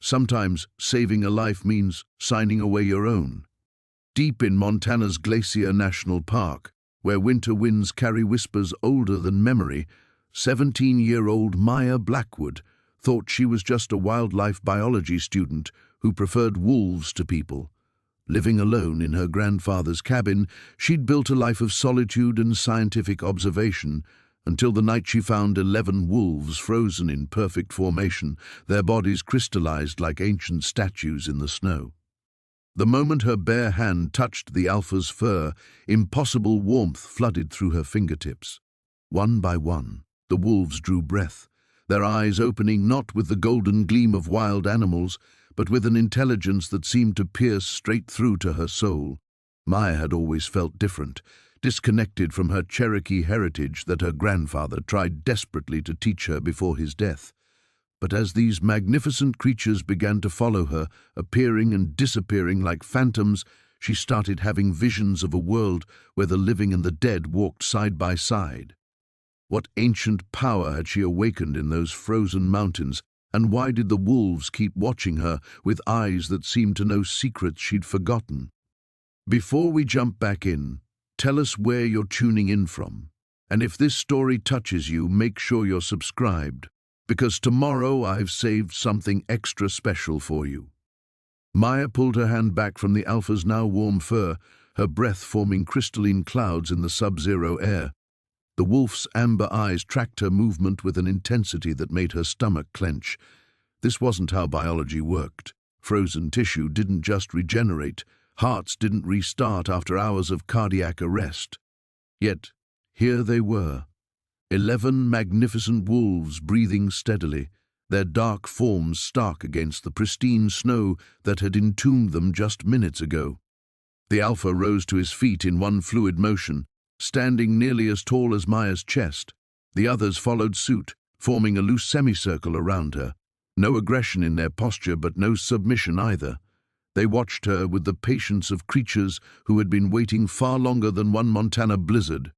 Sometimes saving a life means signing away your own. Deep in Montana's Glacier National Park, where winter winds carry whispers older than memory, 17-year-old Maya Blackwood thought she was just a wildlife biology student who preferred wolves to people. Living alone in her grandfather's cabin, she'd built a life of solitude and scientific observation until the night she found 11 wolves frozen in perfect formation, their bodies crystallized like ancient statues in the snow. The moment her bare hand touched the alpha's fur, impossible warmth flooded through her fingertips. One by one, the wolves drew breath, their eyes opening not with the golden gleam of wild animals, but with an intelligence that seemed to pierce straight through to her soul. Maya had always felt different, disconnected from her Cherokee heritage that her grandfather tried desperately to teach her before his death. But as these magnificent creatures began to follow her, appearing and disappearing like phantoms, she started having visions of a world where the living and the dead walked side by side. What ancient power had she awakened in those frozen mountains, and why did the wolves keep watching her with eyes that seemed to know secrets she'd forgotten? Before we jump back in, tell us where you're tuning in from. And if this story touches you, make sure you're subscribed, because tomorrow I've saved something extra special for you. Maya pulled her hand back from the alpha's now warm fur, her breath forming crystalline clouds in the sub-zero air. The wolf's amber eyes tracked her movement with an intensity that made her stomach clench. This wasn't how biology worked. Frozen tissue didn't just regenerate. Hearts didn't restart after hours of cardiac arrest. Yet, here they were, 11 magnificent wolves breathing steadily, their dark forms stark against the pristine snow that had entombed them just minutes ago. The alpha rose to his feet in one fluid motion, standing nearly as tall as Maya's chest. The others followed suit, forming a loose semicircle around her. No aggression in their posture, but no submission either. They watched her with the patience of creatures who had been waiting far longer than one Montana blizzard.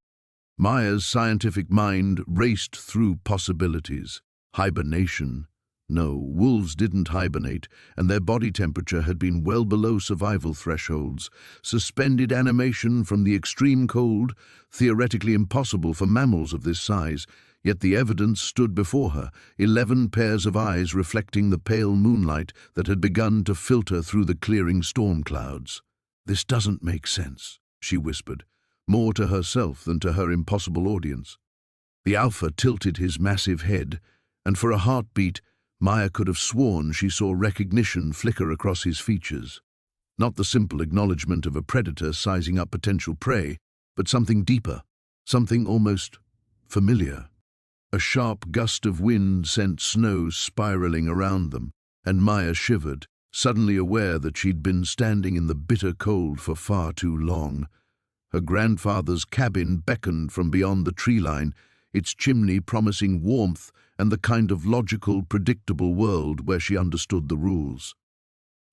Maya's scientific mind raced through possibilities. Hibernation. No, wolves didn't hibernate, and their body temperature had been well below survival thresholds. Suspended animation from the extreme cold, theoretically impossible for mammals of this size, yet the evidence stood before her, 11 pairs of eyes reflecting the pale moonlight that had begun to filter through the clearing storm clouds. "This doesn't make sense," she whispered, more to herself than to her impossible audience. The alpha tilted his massive head, and for a heartbeat, Maya could have sworn she saw recognition flicker across his features. Not the simple acknowledgement of a predator sizing up potential prey, but something deeper, something almost familiar. A sharp gust of wind sent snow spiraling around them, and Maya shivered, suddenly aware that she'd been standing in the bitter cold for far too long. Her grandfather's cabin beckoned from beyond the tree line, its chimney promising warmth and the kind of logical, predictable world where she understood the rules.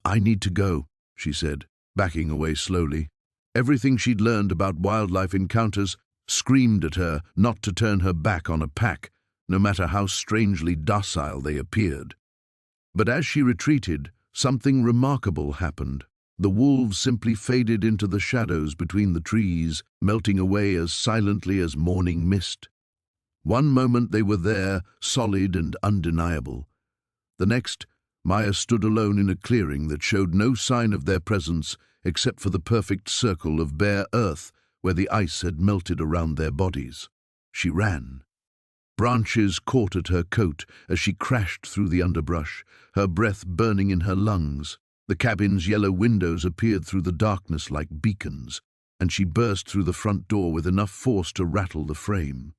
"I need to go," she said, backing away slowly. Everything she'd learned about wildlife encounters screamed at her not to turn her back on a pack, no matter how strangely docile they appeared. But as she retreated, something remarkable happened. The wolves simply faded into the shadows between the trees, melting away as silently as morning mist. One moment they were there, solid and undeniable. The next, Maya stood alone in a clearing that showed no sign of their presence except for the perfect circle of bare earth where the ice had melted around their bodies. She ran. Branches caught at her coat as she crashed through the underbrush, her breath burning in her lungs. The cabin's yellow windows appeared through the darkness like beacons, and she burst through the front door with enough force to rattle the frame.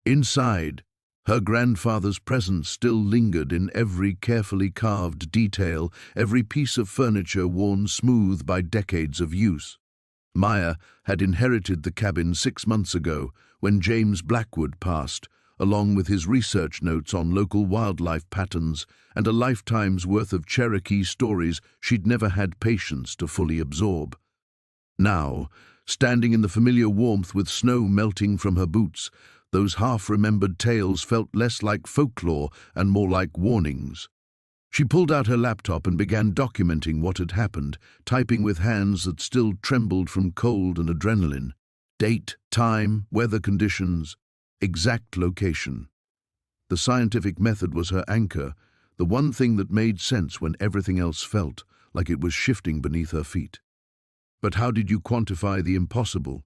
Inside, her grandfather's presence still lingered in every carefully carved detail, every piece of furniture worn smooth by decades of use. Maya had inherited the cabin 6 months ago when James Blackwood passed, along with his research notes on local wildlife patterns and a lifetime's worth of Cherokee stories she'd never had patience to fully absorb. Now, standing in the familiar warmth with snow melting from her boots, those half-remembered tales felt less like folklore and more like warnings. She pulled out her laptop and began documenting what had happened, typing with hands that still trembled from cold and adrenaline. Date, time, weather conditions, exact location. The scientific method was her anchor, the one thing that made sense when everything else felt like it was shifting beneath her feet. But how did you quantify the impossible?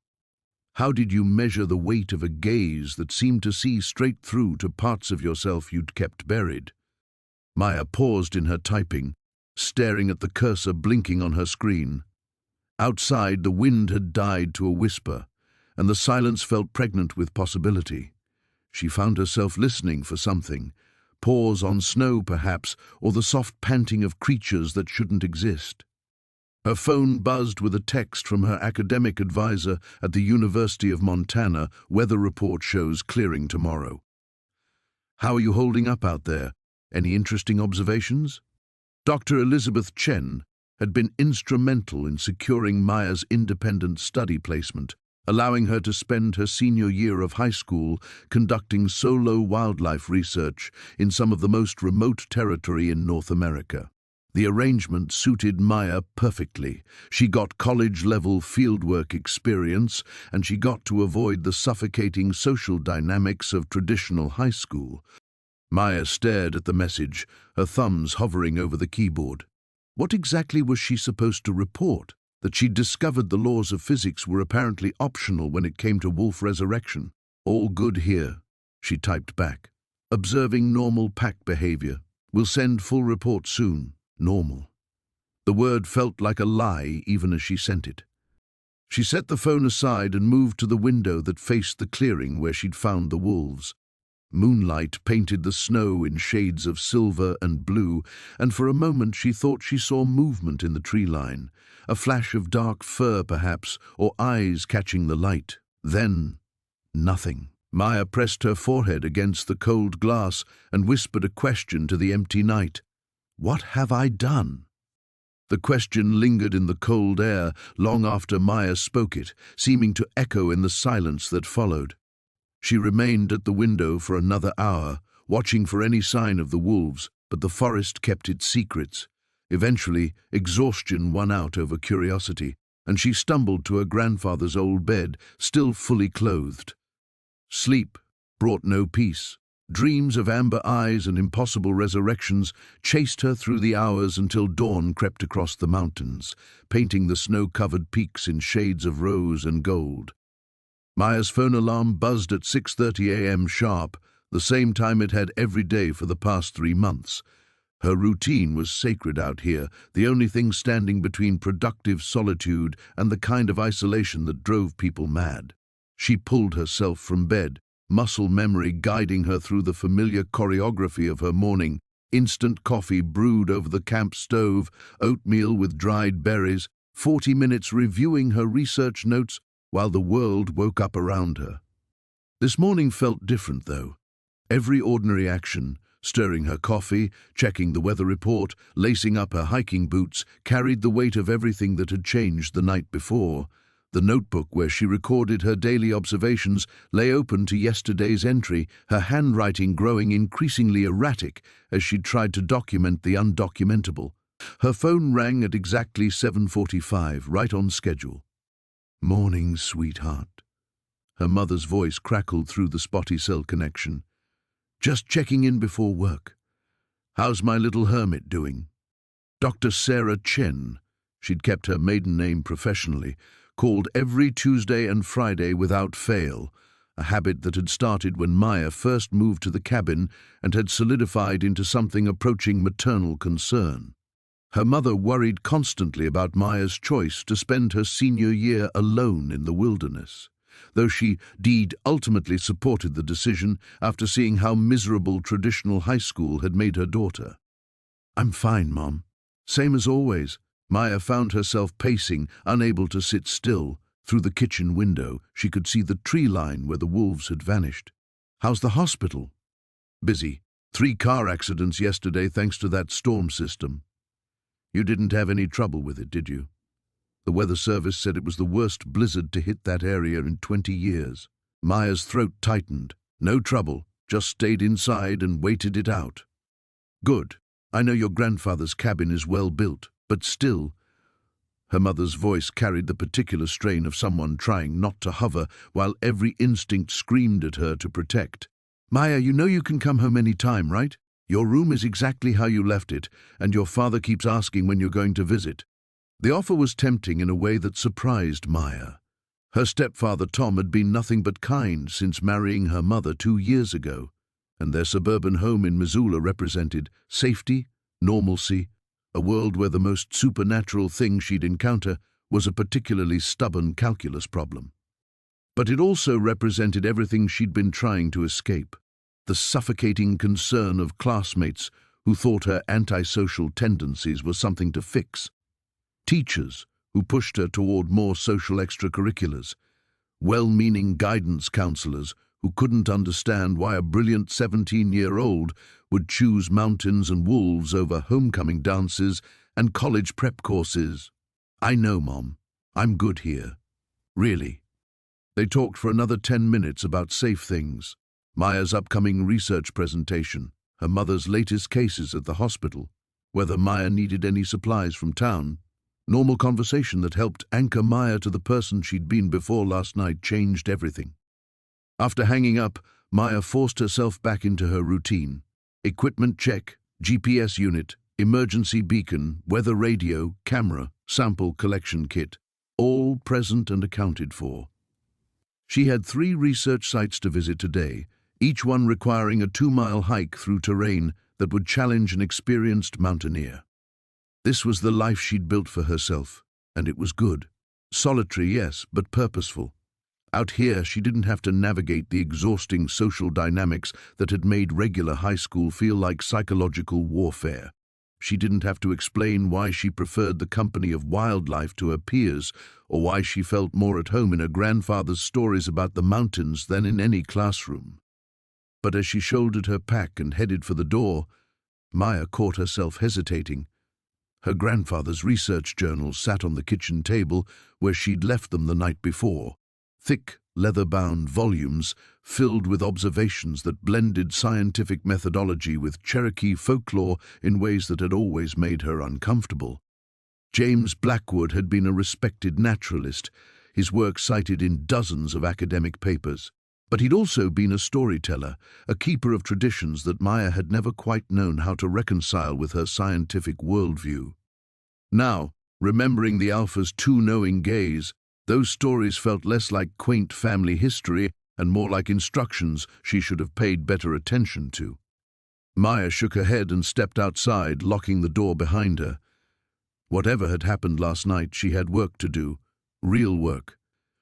How did you measure the weight of a gaze that seemed to see straight through to parts of yourself you'd kept buried? Maya paused in her typing, staring at the cursor blinking on her screen. Outside, the wind had died to a whisper, and the silence felt pregnant with possibility. She found herself listening for something, paws on snow perhaps, or the soft panting of creatures that shouldn't exist. Her phone buzzed with a text from her academic advisor at the University of Montana. Weather report shows clearing tomorrow. How are you holding up out there? Any interesting observations? Dr. Elizabeth Chen had been instrumental in securing Maya's independent study placement, allowing her to spend her senior year of high school conducting solo wildlife research in some of the most remote territory in North America. The arrangement suited Maya perfectly. She got college-level fieldwork experience, and she got to avoid the suffocating social dynamics of traditional high school. Maya stared at the message, her thumbs hovering over the keyboard. What exactly was she supposed to report? That she'd discovered the laws of physics were apparently optional when it came to wolf resurrection. All good here, she typed back. Observing normal pack behavior. We'll send full report soon. Normal. The word felt like a lie even as she sent it. She set the phone aside and moved to the window that faced the clearing where she'd found the wolves. Moonlight painted the snow in shades of silver and blue, and for a moment she thought she saw movement in the tree line, a flash of dark fur perhaps, or eyes catching the light. Then, nothing. Maya pressed her forehead against the cold glass and whispered a question to the empty night. What have I done? The question lingered in the cold air long after Maya spoke it, seeming to echo in the silence that followed. She remained at the window for another hour, watching for any sign of the wolves, but the forest kept its secrets. Eventually, exhaustion won out over curiosity, and she stumbled to her grandfather's old bed, still fully clothed. Sleep brought no peace. Dreams of amber eyes and impossible resurrections chased her through the hours until dawn crept across the mountains, painting the snow-covered peaks in shades of rose and gold. Maya's phone alarm buzzed at 6:30 a.m. sharp, the same time it had every day for the past 3 months. Her routine was sacred out here, the only thing standing between productive solitude and the kind of isolation that drove people mad. She pulled herself from bed, muscle memory guiding her through the familiar choreography of her morning. Instant coffee brewed over the camp stove, oatmeal with dried berries, 40 minutes reviewing her research notes while the world woke up around her. This morning felt different, though. Every ordinary action, stirring her coffee, checking the weather report, lacing up her hiking boots, carried the weight of everything that had changed the night before. The notebook where she recorded her daily observations lay open to yesterday's entry, her handwriting growing increasingly erratic as she tried to document the undocumentable. Her phone rang at exactly 7:45, right on schedule. "Morning, sweetheart." Her mother's voice crackled through the spotty cell connection. "Just checking in before work. How's my little hermit doing?" Dr. Sarah Chen, she'd kept her maiden name professionally, called every Tuesday and Friday without fail, a habit that had started when Maya first moved to the cabin and had solidified into something approaching maternal concern. Her mother worried constantly about Maya's choice to spend her senior year alone in the wilderness, though she ultimately supported the decision after seeing how miserable traditional high school had made her daughter. "I'm fine, Mom. Same as always." Maya found herself pacing, unable to sit still. Through the kitchen window, she could see the tree line where the wolves had vanished. "How's the hospital?" "Busy. 3 car accidents yesterday thanks to that storm system." "You didn't have any trouble with it, did you?" The weather service said it was the worst blizzard to hit that area in 20 years. Maya's throat tightened. "No trouble, just stayed inside and waited it out." "Good. I know your grandfather's cabin is well built, but still—" Her mother's voice carried the particular strain of someone trying not to hover while every instinct screamed at her to protect. "Maya, you know you can come home any time, right? Your room is exactly how you left it, and your father keeps asking when you're going to visit." The offer was tempting in a way that surprised Maya. Her stepfather Tom had been nothing but kind since marrying her mother 2 years ago, and their suburban home in Missoula represented safety, normalcy, a world where the most supernatural thing she'd encounter was a particularly stubborn calculus problem. But it also represented everything she'd been trying to escape: the suffocating concern of classmates who thought her antisocial tendencies were something to fix, teachers who pushed her toward more social extracurriculars, well-meaning guidance counselors who couldn't understand why a brilliant 17-year-old would choose mountains and wolves over homecoming dances and college prep courses. "I know, Mom. I'm good here. Really." They talked for another 10 minutes about safe things: Maya's upcoming research presentation, her mother's latest cases at the hospital, whether Maya needed any supplies from town. Normal conversation that helped anchor Maya to the person she'd been before last night changed everything. After hanging up, Maya forced herself back into her routine. Equipment check, GPS unit, emergency beacon, weather radio, camera, sample collection kit, all present and accounted for. She had 3 research sites to visit today, each one requiring a 2-mile hike through terrain that would challenge an experienced mountaineer. This was the life she'd built for herself, and it was good. Solitary, yes, but purposeful. Out here, she didn't have to navigate the exhausting social dynamics that had made regular high school feel like psychological warfare. She didn't have to explain why she preferred the company of wildlife to her peers, or why she felt more at home in her grandfather's stories about the mountains than in any classroom. But as she shouldered her pack and headed for the door, Maya caught herself hesitating. Her grandfather's research journals sat on the kitchen table where she'd left them the night before. Thick, leather-bound volumes filled with observations that blended scientific methodology with Cherokee folklore in ways that had always made her uncomfortable. James Blackwood had been a respected naturalist, his work cited in dozens of academic papers. But he'd also been a storyteller, a keeper of traditions that Maya had never quite known how to reconcile with her scientific worldview. Now, remembering the Alpha's too knowing gaze, those stories felt less like quaint family history and more like instructions she should have paid better attention to. Maya shook her head and stepped outside, locking the door behind her. Whatever had happened last night, she had work to do, real work.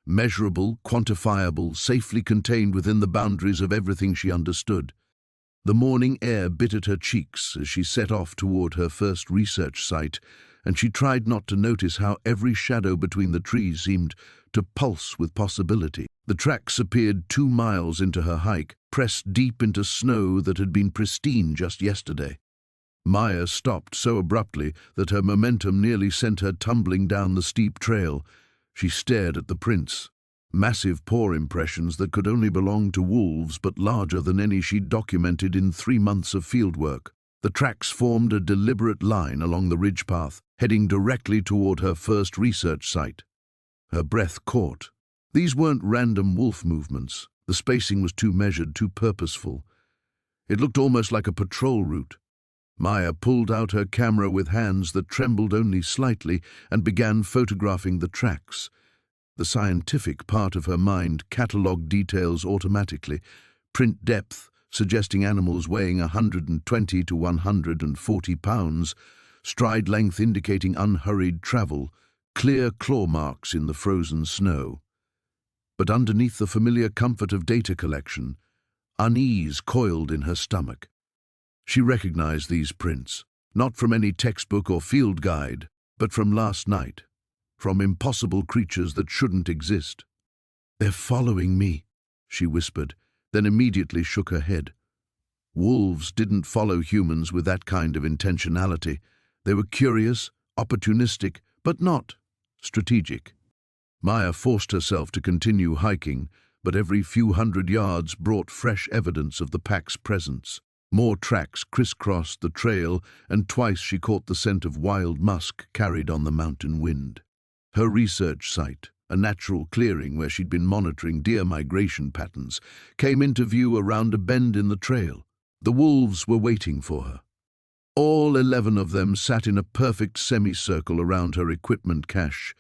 Measurable, quantifiable, safely contained within the boundaries of everything she understood. The morning air bit at her cheeks as she set off toward her first research site, and she tried not to notice how every shadow between the trees seemed to pulse with possibility. The tracks appeared 2 miles into her hike, pressed deep into snow that had been pristine just yesterday. Maya stopped so abruptly that her momentum nearly sent her tumbling down the steep trail. She stared at the prints, massive paw impressions that could only belong to wolves but larger than any she'd documented in 3 months of fieldwork. The tracks formed a deliberate line along the ridge path, heading directly toward her first research site. Her breath caught. These weren't random wolf movements. The spacing was too measured, too purposeful. It looked almost like a patrol route. Maya pulled out her camera with hands that trembled only slightly and began photographing the tracks. The scientific part of her mind catalogued details automatically: print depth, suggesting animals weighing 120 to 140 pounds, stride length indicating unhurried travel, clear claw marks in the frozen snow. But underneath the familiar comfort of data collection, unease coiled in her stomach. She recognized these prints, not from any textbook or field guide, but from last night, from impossible creatures that shouldn't exist. "They're following me," she whispered, then immediately shook her head. Wolves didn't follow humans with that kind of intentionality. They were curious, opportunistic, but not strategic. Maya forced herself to continue hiking, but every few hundred yards brought fresh evidence of the pack's presence. More tracks crisscrossed the trail, and twice she caught the scent of wild musk carried on the mountain wind. Her research site, a natural clearing where she'd been monitoring deer migration patterns, came into view around a bend in the trail. The wolves were waiting for her. All 11 of them sat in a perfect semicircle around her equipment cache,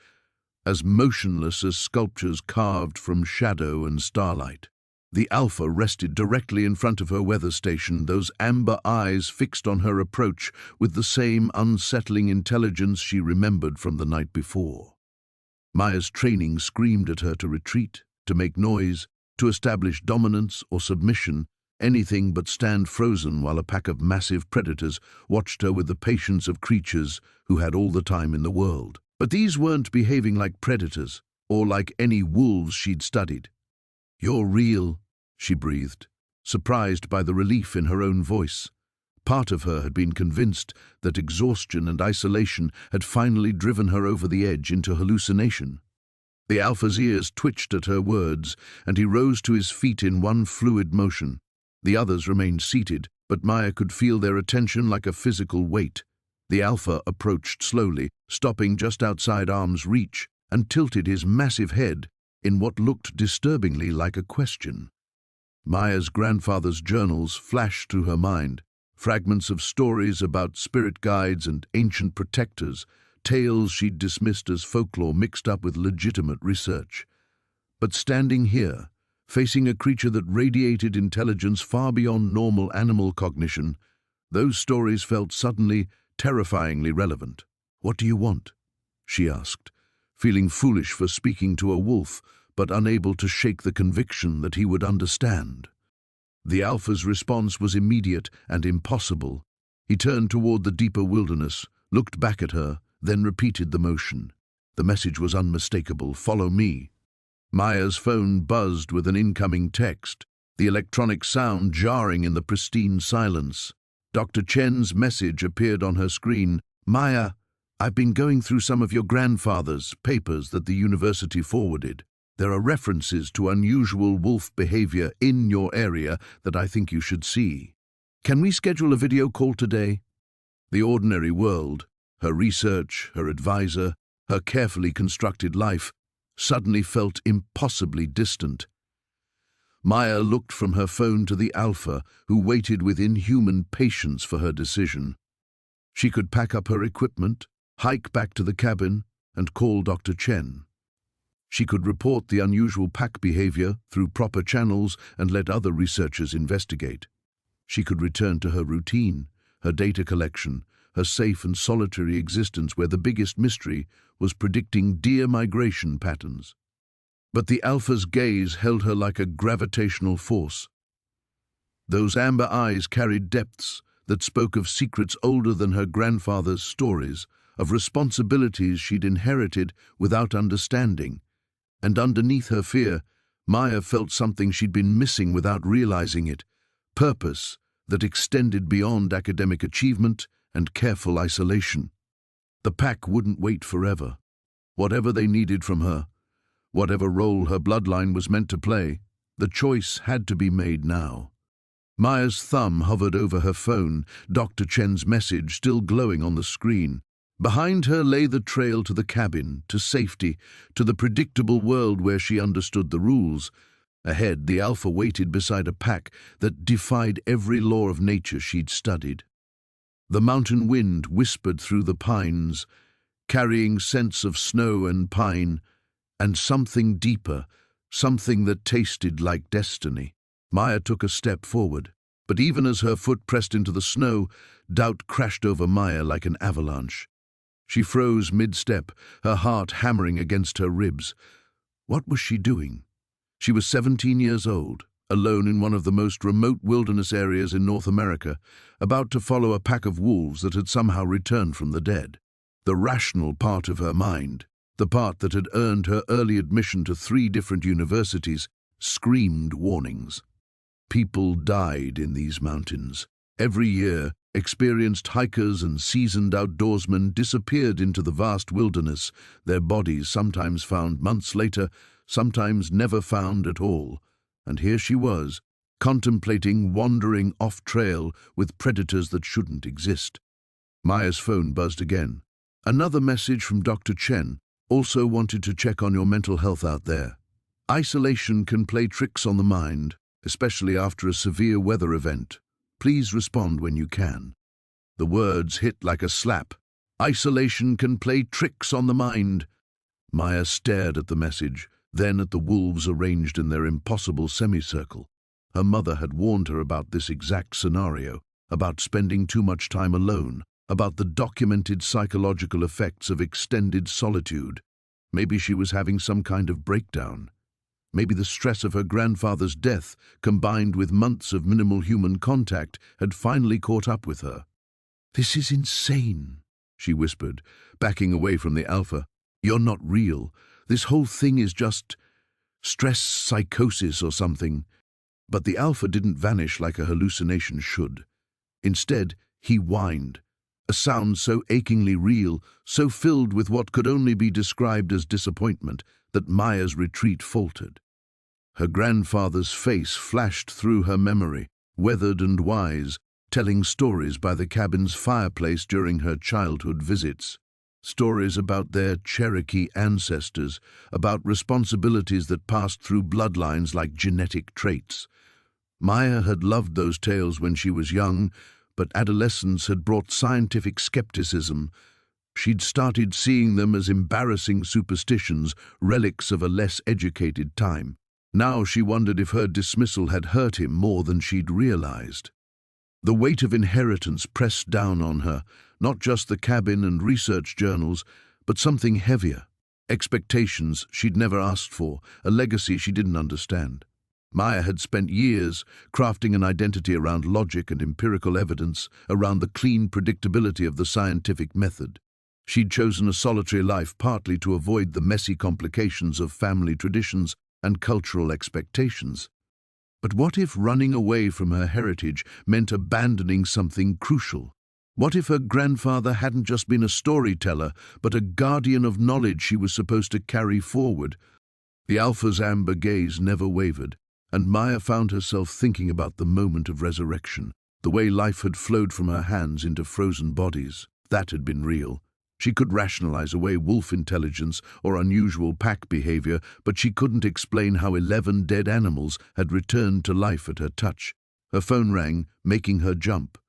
as motionless as sculptures carved from shadow and starlight. The Alpha rested directly in front of her weather station, those amber eyes fixed on her approach with the same unsettling intelligence she remembered from the night before. Maya's training screamed at her to retreat, to make noise, to establish dominance or submission, anything but stand frozen while a pack of massive predators watched her with the patience of creatures who had all the time in the world. But these weren't behaving like predators, or like any wolves she'd studied. "You're real," she breathed, surprised by the relief in her own voice. Part of her had been convinced that exhaustion and isolation had finally driven her over the edge into hallucination. The Alpha's ears twitched at her words, and he rose to his feet in one fluid motion. The others remained seated, but Maya could feel their attention like a physical weight. The Alpha approached slowly, stopping just outside arm's reach, and tilted his massive head in what looked disturbingly like a question. Maya's grandfather's journals flashed through her mind, fragments of stories about spirit guides and ancient protectors, tales she'd dismissed as folklore mixed up with legitimate research. But standing here, facing a creature that radiated intelligence far beyond normal animal cognition, those stories felt suddenly terrifyingly relevant. "What do you want?" she asked, feeling foolish for speaking to a wolf, but unable to shake the conviction that he would understand. The Alpha's response was immediate and impossible. He turned toward the deeper wilderness, looked back at her, then repeated the motion. The message was unmistakable: "Follow me." Maya's phone buzzed with an incoming text, the electronic sound jarring in the pristine silence. Dr. Chen's message appeared on her screen. "Maya, I've been going through some of your grandfather's papers that the university forwarded. There are references to unusual wolf behavior in your area that I think you should see. Can we schedule a video call today?" The ordinary world, her research, her advisor, her carefully constructed life, suddenly felt impossibly distant. Maya looked from her phone to the Alpha, who waited with inhuman patience for her decision. She could pack up her equipment, hike back to the cabin, and call Dr. Chen. She could report the unusual pack behavior through proper channels and let other researchers investigate. She could return to her routine, her data collection, her safe and solitary existence where the biggest mystery was predicting deer migration patterns. But the Alpha's gaze held her like a gravitational force. Those amber eyes carried depths that spoke of secrets older than her grandfather's stories, of responsibilities she'd inherited without understanding. And underneath her fear, Maya felt something she'd been missing without realizing it: purpose that extended beyond academic achievement and careful isolation. The pack wouldn't wait forever. Whatever they needed from her, whatever role her bloodline was meant to play, the choice had to be made now. Maya's thumb hovered over her phone, Dr. Chen's message still glowing on the screen. Behind her lay the trail to the cabin, to safety, to the predictable world where she understood the rules. Ahead, the Alpha waited beside a pack that defied every law of nature she'd studied. The mountain wind whispered through the pines, carrying scents of snow and pine, and something deeper, something that tasted like destiny. Maya took a step forward, but even as her foot pressed into the snow, doubt crashed over Maya like an avalanche. She froze mid-step, her heart hammering against her ribs. What was she doing? She was 17 years old, alone in one of the most remote wilderness areas in North America, about to follow a pack of wolves that had somehow returned from the dead. The rational part of her mind, the part that had earned her early admission to 3 different universities, screamed warnings. People died in these mountains. Every year, experienced hikers and seasoned outdoorsmen disappeared into the vast wilderness, their bodies sometimes found months later, sometimes never found at all. And here she was, contemplating wandering off-trail with predators that shouldn't exist. Maya's phone buzzed again. Another message from Dr. Chen. Also wanted to check on your mental health out there. Isolation can play tricks on the mind, especially after a severe weather event. Please respond when you can. The words hit like a slap. Isolation can play tricks on the mind. Maya stared at the message, then at the wolves arranged in their impossible semicircle. Her mother had warned her about this exact scenario, about spending too much time alone, about the documented psychological effects of extended solitude. Maybe she was having some kind of breakdown. Maybe the stress of her grandfather's death, combined with months of minimal human contact, had finally caught up with her. "This is insane," she whispered, backing away from the Alpha. "You're not real. This whole thing is just stress psychosis or something." But the Alpha didn't vanish like a hallucination should. Instead, he whined, a sound so achingly real, so filled with what could only be described as disappointment, that Maya's retreat faltered. Her grandfather's face flashed through her memory, weathered and wise, telling stories by the cabin's fireplace during her childhood visits. Stories about their Cherokee ancestors, about responsibilities that passed through bloodlines like genetic traits. Maya had loved those tales when she was young, but adolescence had brought scientific skepticism. She'd started seeing them as embarrassing superstitions, relics of a less educated time. Now she wondered if her dismissal had hurt him more than she'd realized. The weight of inheritance pressed down on her, not just the cabin and research journals, but something heavier. Expectations she'd never asked for, a legacy she didn't understand. Maya had spent years crafting an identity around logic and empirical evidence, around the clean predictability of the scientific method. She'd chosen a solitary life partly to avoid the messy complications of family traditions and cultural expectations. But what if running away from her heritage meant abandoning something crucial? What if her grandfather hadn't just been a storyteller, but a guardian of knowledge she was supposed to carry forward? The Alpha's amber gaze never wavered, and Maya found herself thinking about the moment of resurrection, the way life had flowed from her hands into frozen bodies. That had been real. She could rationalize away wolf intelligence or unusual pack behavior, but she couldn't explain how 11 dead animals had returned to life at her touch. Her phone rang, making her jump.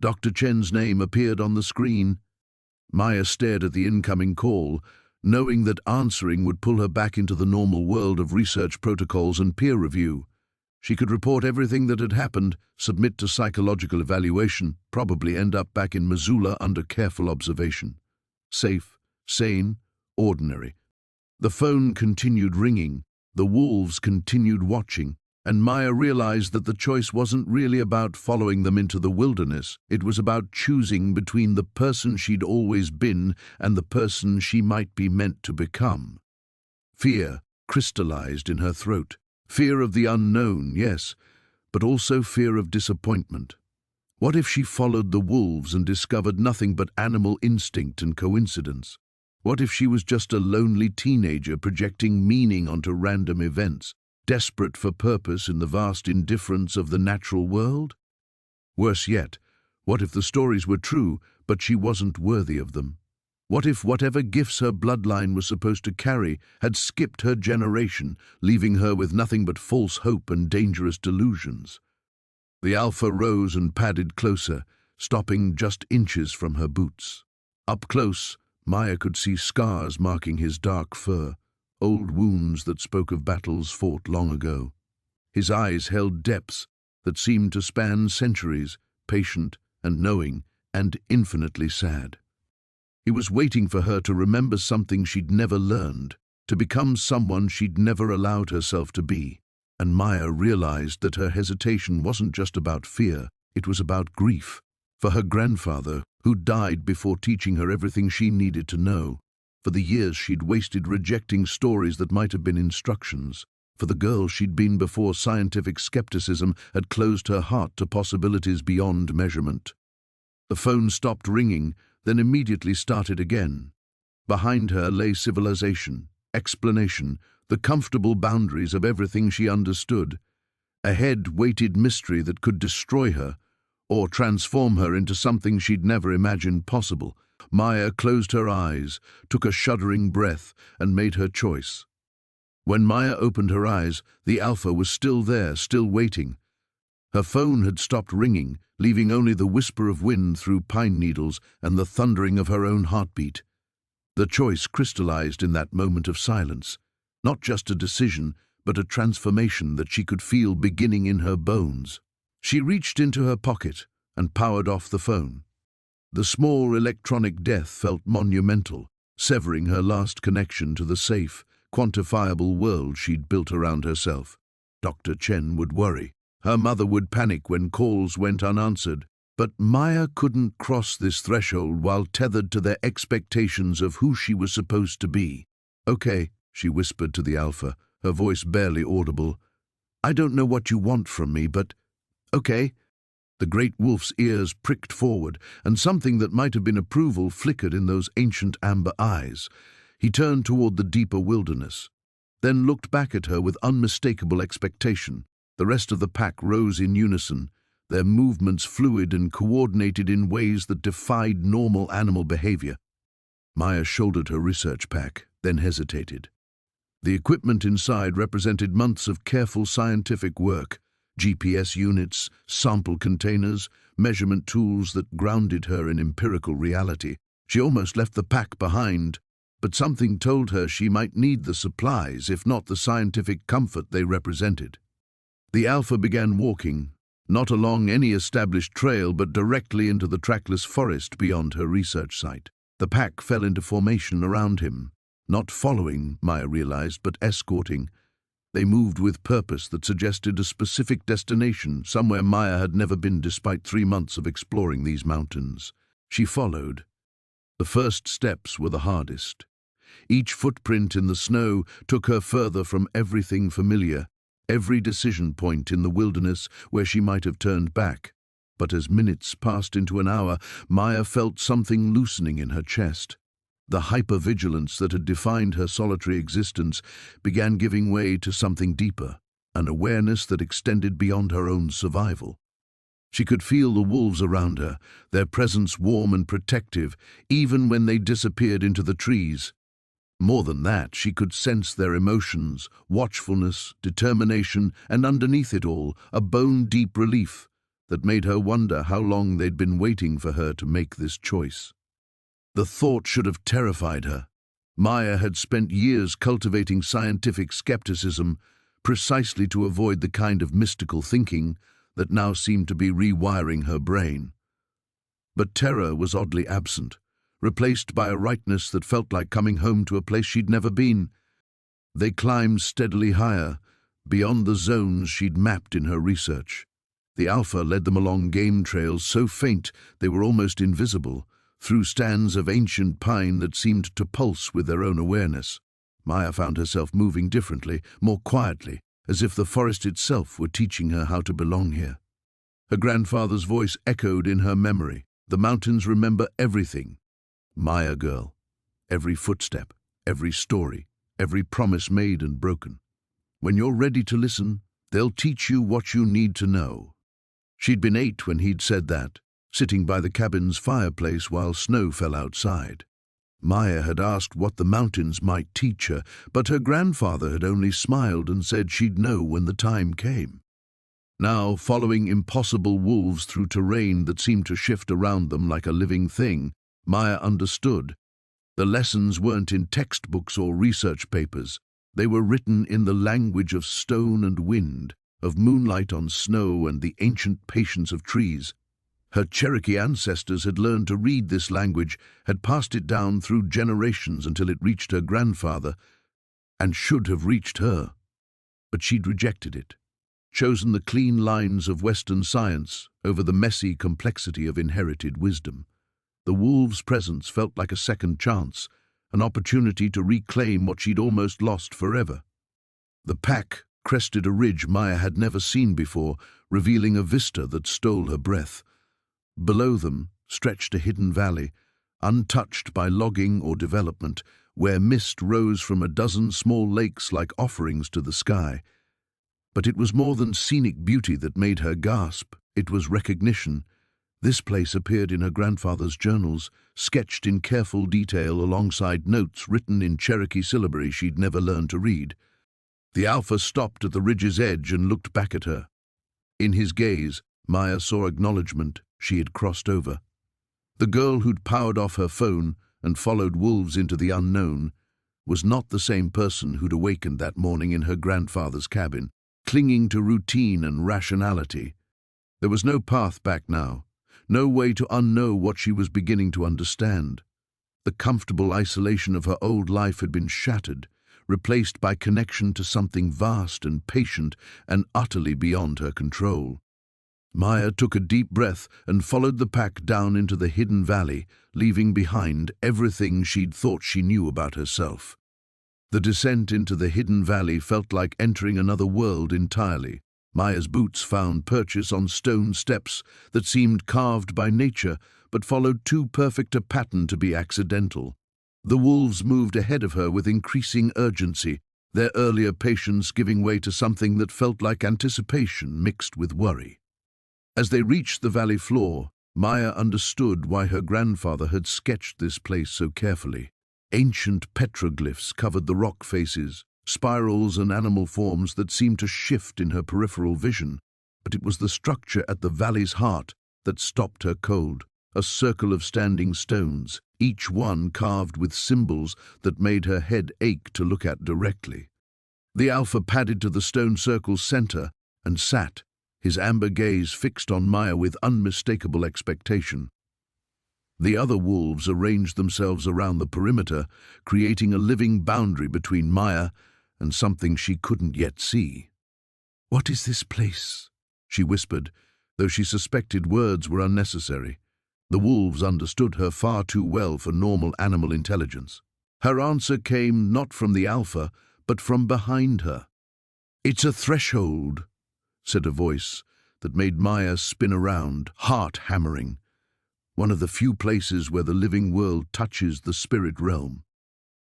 Dr. Chen's name appeared on the screen. Maya stared at the incoming call, knowing that answering would pull her back into the normal world of research protocols and peer review. She could report everything that had happened, submit to psychological evaluation, probably end up back in Missoula under careful observation. Safe, sane, ordinary. The phone continued ringing, the wolves continued watching, and Maya realized that the choice wasn't really about following them into the wilderness. It was about choosing between the person she'd always been and the person she might be meant to become. Fear crystallized in her throat. Fear of the unknown, yes, but also fear of disappointment. What if she followed the wolves and discovered nothing but animal instinct and coincidence? What if she was just a lonely teenager projecting meaning onto random events, desperate for purpose in the vast indifference of the natural world? Worse yet, what if the stories were true, but she wasn't worthy of them? What if whatever gifts her bloodline was supposed to carry had skipped her generation, leaving her with nothing but false hope and dangerous delusions? The Alpha rose and padded closer, stopping just inches from her boots. Up close, Maya could see scars marking his dark fur, old wounds that spoke of battles fought long ago. His eyes held depths that seemed to span centuries, patient and knowing and infinitely sad. He was waiting for her to remember something she'd never learned, to become someone she'd never allowed herself to be. And Maya realized that her hesitation wasn't just about fear, it was about grief. For her grandfather, who died before teaching her everything she needed to know. For the years she'd wasted rejecting stories that might have been instructions. For the girl she'd been before scientific skepticism had closed her heart to possibilities beyond measurement. The phone stopped ringing, then immediately started again. Behind her lay civilization, explanation, the comfortable boundaries of everything she understood. Ahead waited mystery that could destroy her or transform her into something she'd never imagined possible. Maya closed her eyes, took a shuddering breath, and made her choice. When Maya opened her eyes, the Alpha was still there, still waiting. Her phone had stopped ringing, leaving only the whisper of wind through pine needles and the thundering of her own heartbeat. The choice crystallized in that moment of silence. Not just a decision, but a transformation that she could feel beginning in her bones. She reached into her pocket and powered off the phone. The small electronic death felt monumental, severing her last connection to the safe, quantifiable world she'd built around herself. Dr. Chen would worry. Her mother would panic when calls went unanswered. But Maya couldn't cross this threshold while tethered to their expectations of who she was supposed to be. "Okay," she whispered to the Alpha, her voice barely audible. "I don't know what you want from me, but okay." The great wolf's ears pricked forward, and something that might have been approval flickered in those ancient amber eyes. He turned toward the deeper wilderness, then looked back at her with unmistakable expectation. The rest of the pack rose in unison, their movements fluid and coordinated in ways that defied normal animal behavior. Maya shouldered her research pack, then hesitated. The equipment inside represented months of careful scientific work: GPS units, sample containers, measurement tools that grounded her in empirical reality. She almost left the pack behind, but something told her she might need the supplies, if not the scientific comfort they represented. The Alpha began walking, not along any established trail, but directly into the trackless forest beyond her research site. The pack fell into formation around him, not following, Maya realized, but escorting. They moved with purpose that suggested a specific destination, somewhere Maya had never been despite 3 months of exploring these mountains. She followed. The first steps were the hardest. Each footprint in the snow took her further from everything familiar, every decision point in the wilderness where she might have turned back. But as minutes passed into an hour, Maya felt something loosening in her chest. The hypervigilance that had defined her solitary existence began giving way to something deeper, an awareness that extended beyond her own survival. She could feel the wolves around her, their presence warm and protective, even when they disappeared into the trees. More than that, she could sense their emotions, watchfulness, determination, and underneath it all, a bone-deep relief that made her wonder how long they'd been waiting for her to make this choice. The thought should have terrified her. Maya had spent years cultivating scientific skepticism precisely to avoid the kind of mystical thinking that now seemed to be rewiring her brain. But terror was oddly absent, replaced by a rightness that felt like coming home to a place she'd never been. They climbed steadily higher, beyond the zones she'd mapped in her research. The Alpha led them along game trails so faint they were almost invisible, through stands of ancient pine that seemed to pulse with their own awareness. Maya found herself moving differently, more quietly, as if the forest itself were teaching her how to belong here. Her grandfather's voice echoed in her memory. The mountains remember everything. Maya girl, every footstep, every story, every promise made and broken. When you're ready to listen, they'll teach you what you need to know. She'd been 8 when he'd said that, sitting by the cabin's fireplace while snow fell outside. Maya had asked what the mountains might teach her, but her grandfather had only smiled and said she'd know when the time came. Now, following impossible wolves through terrain that seemed to shift around them like a living thing, Maya understood. The lessons weren't in textbooks or research papers. They were written in the language of stone and wind, of moonlight on snow and the ancient patience of trees. Her Cherokee ancestors had learned to read this language, had passed it down through generations until it reached her grandfather, and should have reached her. But she'd rejected it, chosen the clean lines of Western science over the messy complexity of inherited wisdom. The wolves' presence felt like a second chance, an opportunity to reclaim what she'd almost lost forever. The pack crested a ridge Maya had never seen before, revealing a vista that stole her breath. Below them stretched a hidden valley, untouched by logging or development, where mist rose from a dozen small lakes like offerings to the sky. But it was more than scenic beauty that made her gasp. It was recognition. This place appeared in her grandfather's journals, sketched in careful detail alongside notes written in Cherokee syllabary she'd never learned to read. The Alpha stopped at the ridge's edge and looked back at her. In his gaze, Maya saw acknowledgement. She had crossed over. The girl who'd powered off her phone and followed wolves into the unknown was not the same person who'd awakened that morning in her grandfather's cabin, clinging to routine and rationality. There was no path back now, no way to unknow what she was beginning to understand. The comfortable isolation of her old life had been shattered, replaced by connection to something vast and patient and utterly beyond her control. Maya took a deep breath and followed the pack down into the hidden valley, leaving behind everything she'd thought she knew about herself. The descent into the hidden valley felt like entering another world entirely. Maya's boots found purchase on stone steps that seemed carved by nature, but followed too perfect a pattern to be accidental. The wolves moved ahead of her with increasing urgency, their earlier patience giving way to something that felt like anticipation mixed with worry. As they reached the valley floor, Maya understood why her grandfather had sketched this place so carefully. Ancient petroglyphs covered the rock faces, spirals and animal forms that seemed to shift in her peripheral vision, but it was the structure at the valley's heart that stopped her cold. A circle of standing stones, each one carved with symbols that made her head ache to look at directly. The Alpha padded to the stone circle's center and sat, his amber gaze fixed on Maya with unmistakable expectation. The other wolves arranged themselves around the perimeter, creating a living boundary between Maya and something she couldn't yet see. "What is this place?" she whispered, though she suspected words were unnecessary. The wolves understood her far too well for normal animal intelligence. Her answer came not from the Alpha, but from behind her. "It's a threshold," said a voice that made Maya spin around, heart hammering. One of the few places where the living world touches the spirit realm.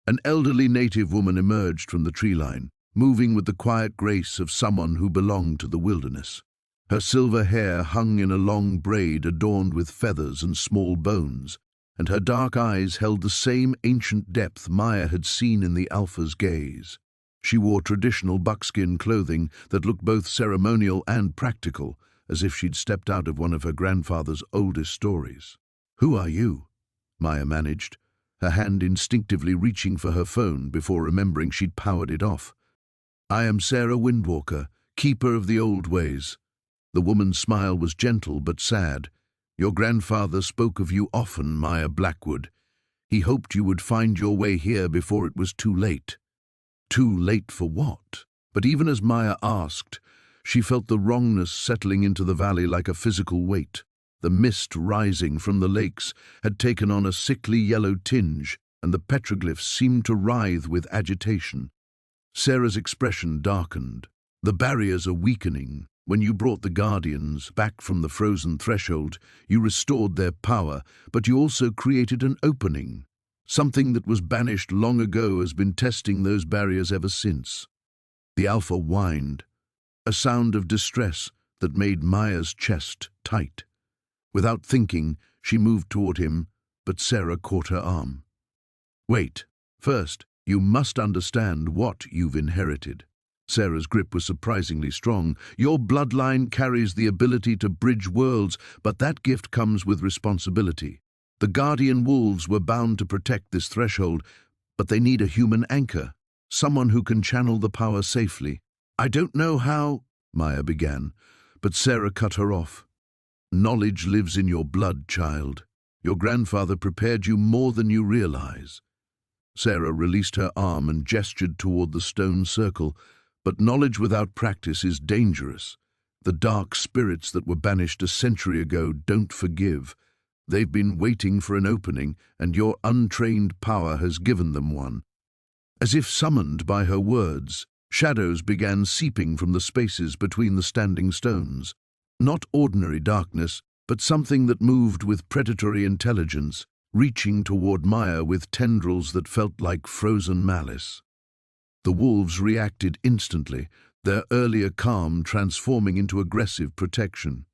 An elderly native woman emerged from the tree line, moving with the quiet grace of someone who belonged to the wilderness. Her silver hair hung in a long braid adorned with feathers and small bones, and her dark eyes held the same ancient depth Maya had seen in the Alpha's gaze. She wore traditional buckskin clothing that looked both ceremonial and practical, as if she'd stepped out of one of her grandfather's oldest stories. "Who are you?" Maya managed, her hand instinctively reaching for her phone before remembering she'd powered it off. "I am Sarah Windwalker, keeper of the old ways." The woman's smile was gentle but sad. "Your grandfather spoke of you often, Maya Blackwood. He hoped you would find your way here before it was too late." Too late for what? But even as Maya asked, she felt the wrongness settling into the valley like a physical weight. The mist rising from the lakes had taken on a sickly yellow tinge, and the petroglyphs seemed to writhe with agitation. Sarah's expression darkened. "The barriers are weakening. When you brought the Guardians back from the frozen threshold, you restored their power, but you also created an opening. Something that was banished long ago has been testing those barriers ever since." The Alpha whined, a sound of distress that made Maya's chest tight. Without thinking, she moved toward him, but Sarah caught her arm. "Wait. First, you must understand what you've inherited." Sarah's grip was surprisingly strong. "Your bloodline carries the ability to bridge worlds, but that gift comes with responsibility. The Guardian Wolves were bound to protect this threshold, but they need a human anchor, someone who can channel the power safely." "I don't know how," Maya began, but Sarah cut her off. "Knowledge lives in your blood, child. Your grandfather prepared you more than you realize." Sarah released her arm and gestured toward the stone circle, but knowledge without practice is dangerous. The dark spirits that were banished a century ago don't forgive. They've been waiting for an opening, and your untrained power has given them one. As if summoned by her words, shadows began seeping from the spaces between the standing stones. Not ordinary darkness, but something that moved with predatory intelligence, reaching toward Maya with tendrils that felt like frozen malice. The wolves reacted instantly, their earlier calm transforming into aggressive protection.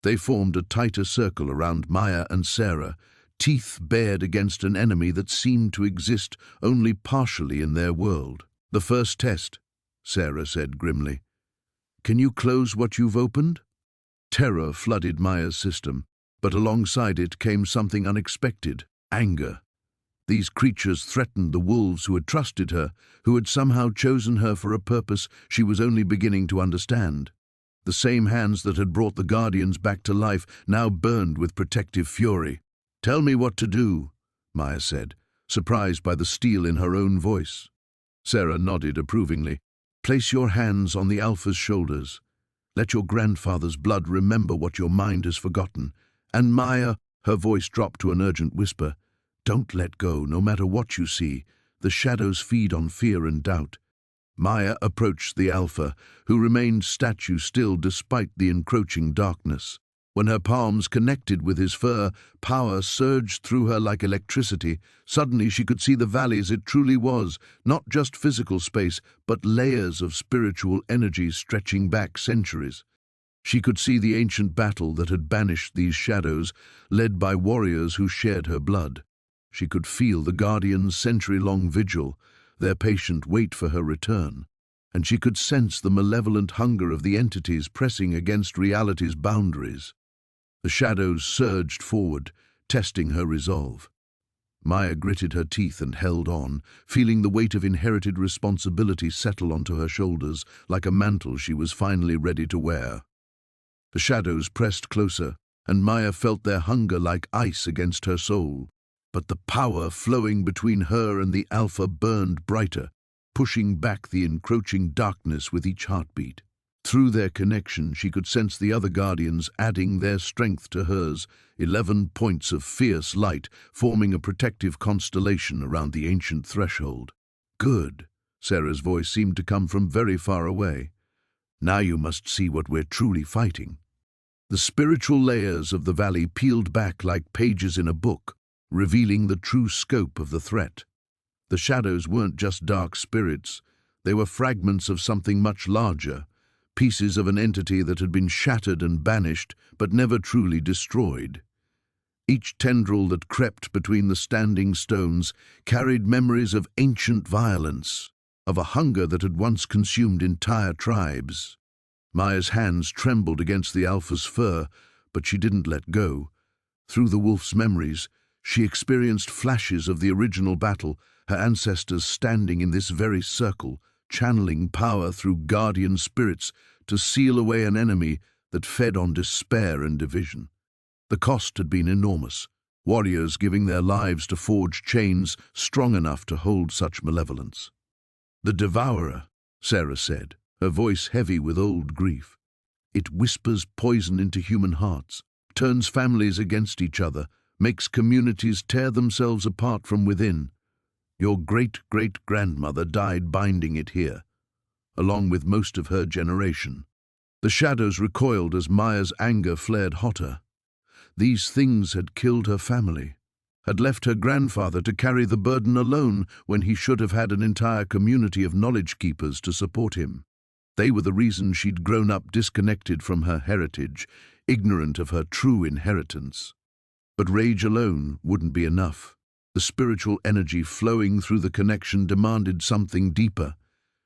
They formed a tighter circle around Maya and Sarah, teeth bared against an enemy that seemed to exist only partially in their world. "The first test," Sarah said grimly. "Can you close what you've opened?" Terror flooded Maya's system, but alongside it came something unexpected: anger. These creatures threatened the wolves who had trusted her, who had somehow chosen her for a purpose she was only beginning to understand. The same hands that had brought the Guardians back to life now burned with protective fury. "Tell me what to do," Maya said, surprised by the steel in her own voice. Sarah nodded approvingly. "Place your hands on the Alpha's shoulders. Let your grandfather's blood remember what your mind has forgotten. And Maya," her voice dropped to an urgent whisper, "don't let go, no matter what you see. The shadows feed on fear and doubt." Maya approached the Alpha, who remained statue still despite the encroaching darkness. When her palms connected with his fur, power surged through her like electricity. Suddenly she could see the valley as it truly was, not just physical space, but layers of spiritual energy stretching back centuries. She could see the ancient battle that had banished these shadows, led by warriors who shared her blood. She could feel the Guardians' century-long vigil, their patient wait for her return, and she could sense the malevolent hunger of the entities pressing against reality's boundaries. The shadows surged forward, testing her resolve. Maya gritted her teeth and held on, feeling the weight of inherited responsibility settle onto her shoulders like a mantle she was finally ready to wear. The shadows pressed closer, and Maya felt their hunger like ice against her soul. But the power flowing between her and the Alpha burned brighter, pushing back the encroaching darkness with each heartbeat. Through their connection, she could sense the other Guardians adding their strength to hers, 11 points of fierce light, forming a protective constellation around the ancient threshold. "Good," Sarah's voice seemed to come from very far away. "Now you must see what we're truly fighting." The spiritual layers of the valley peeled back like pages in a book, revealing the true scope of the threat. The shadows weren't just dark spirits, they were fragments of something much larger, pieces of an entity that had been shattered and banished, but never truly destroyed. Each tendril that crept between the standing stones carried memories of ancient violence, of a hunger that had once consumed entire tribes. Maya's hands trembled against the Alpha's fur, but she didn't let go. Through the wolf's memories, she experienced flashes of the original battle, her ancestors standing in this very circle, channeling power through guardian spirits to seal away an enemy that fed on despair and division. The cost had been enormous, warriors giving their lives to forge chains strong enough to hold such malevolence. "The Devourer," Sarah said, her voice heavy with old grief. "It whispers poison into human hearts, turns families against each other, makes communities tear themselves apart from within. Your great-great-grandmother died binding it here, along with most of her generation." The shadows recoiled as Maya's anger flared hotter. These things had killed her family, had left her grandfather to carry the burden alone when he should have had an entire community of knowledge keepers to support him. They were the reason she'd grown up disconnected from her heritage, ignorant of her true inheritance. But rage alone wouldn't be enough. The spiritual energy flowing through the connection demanded something deeper,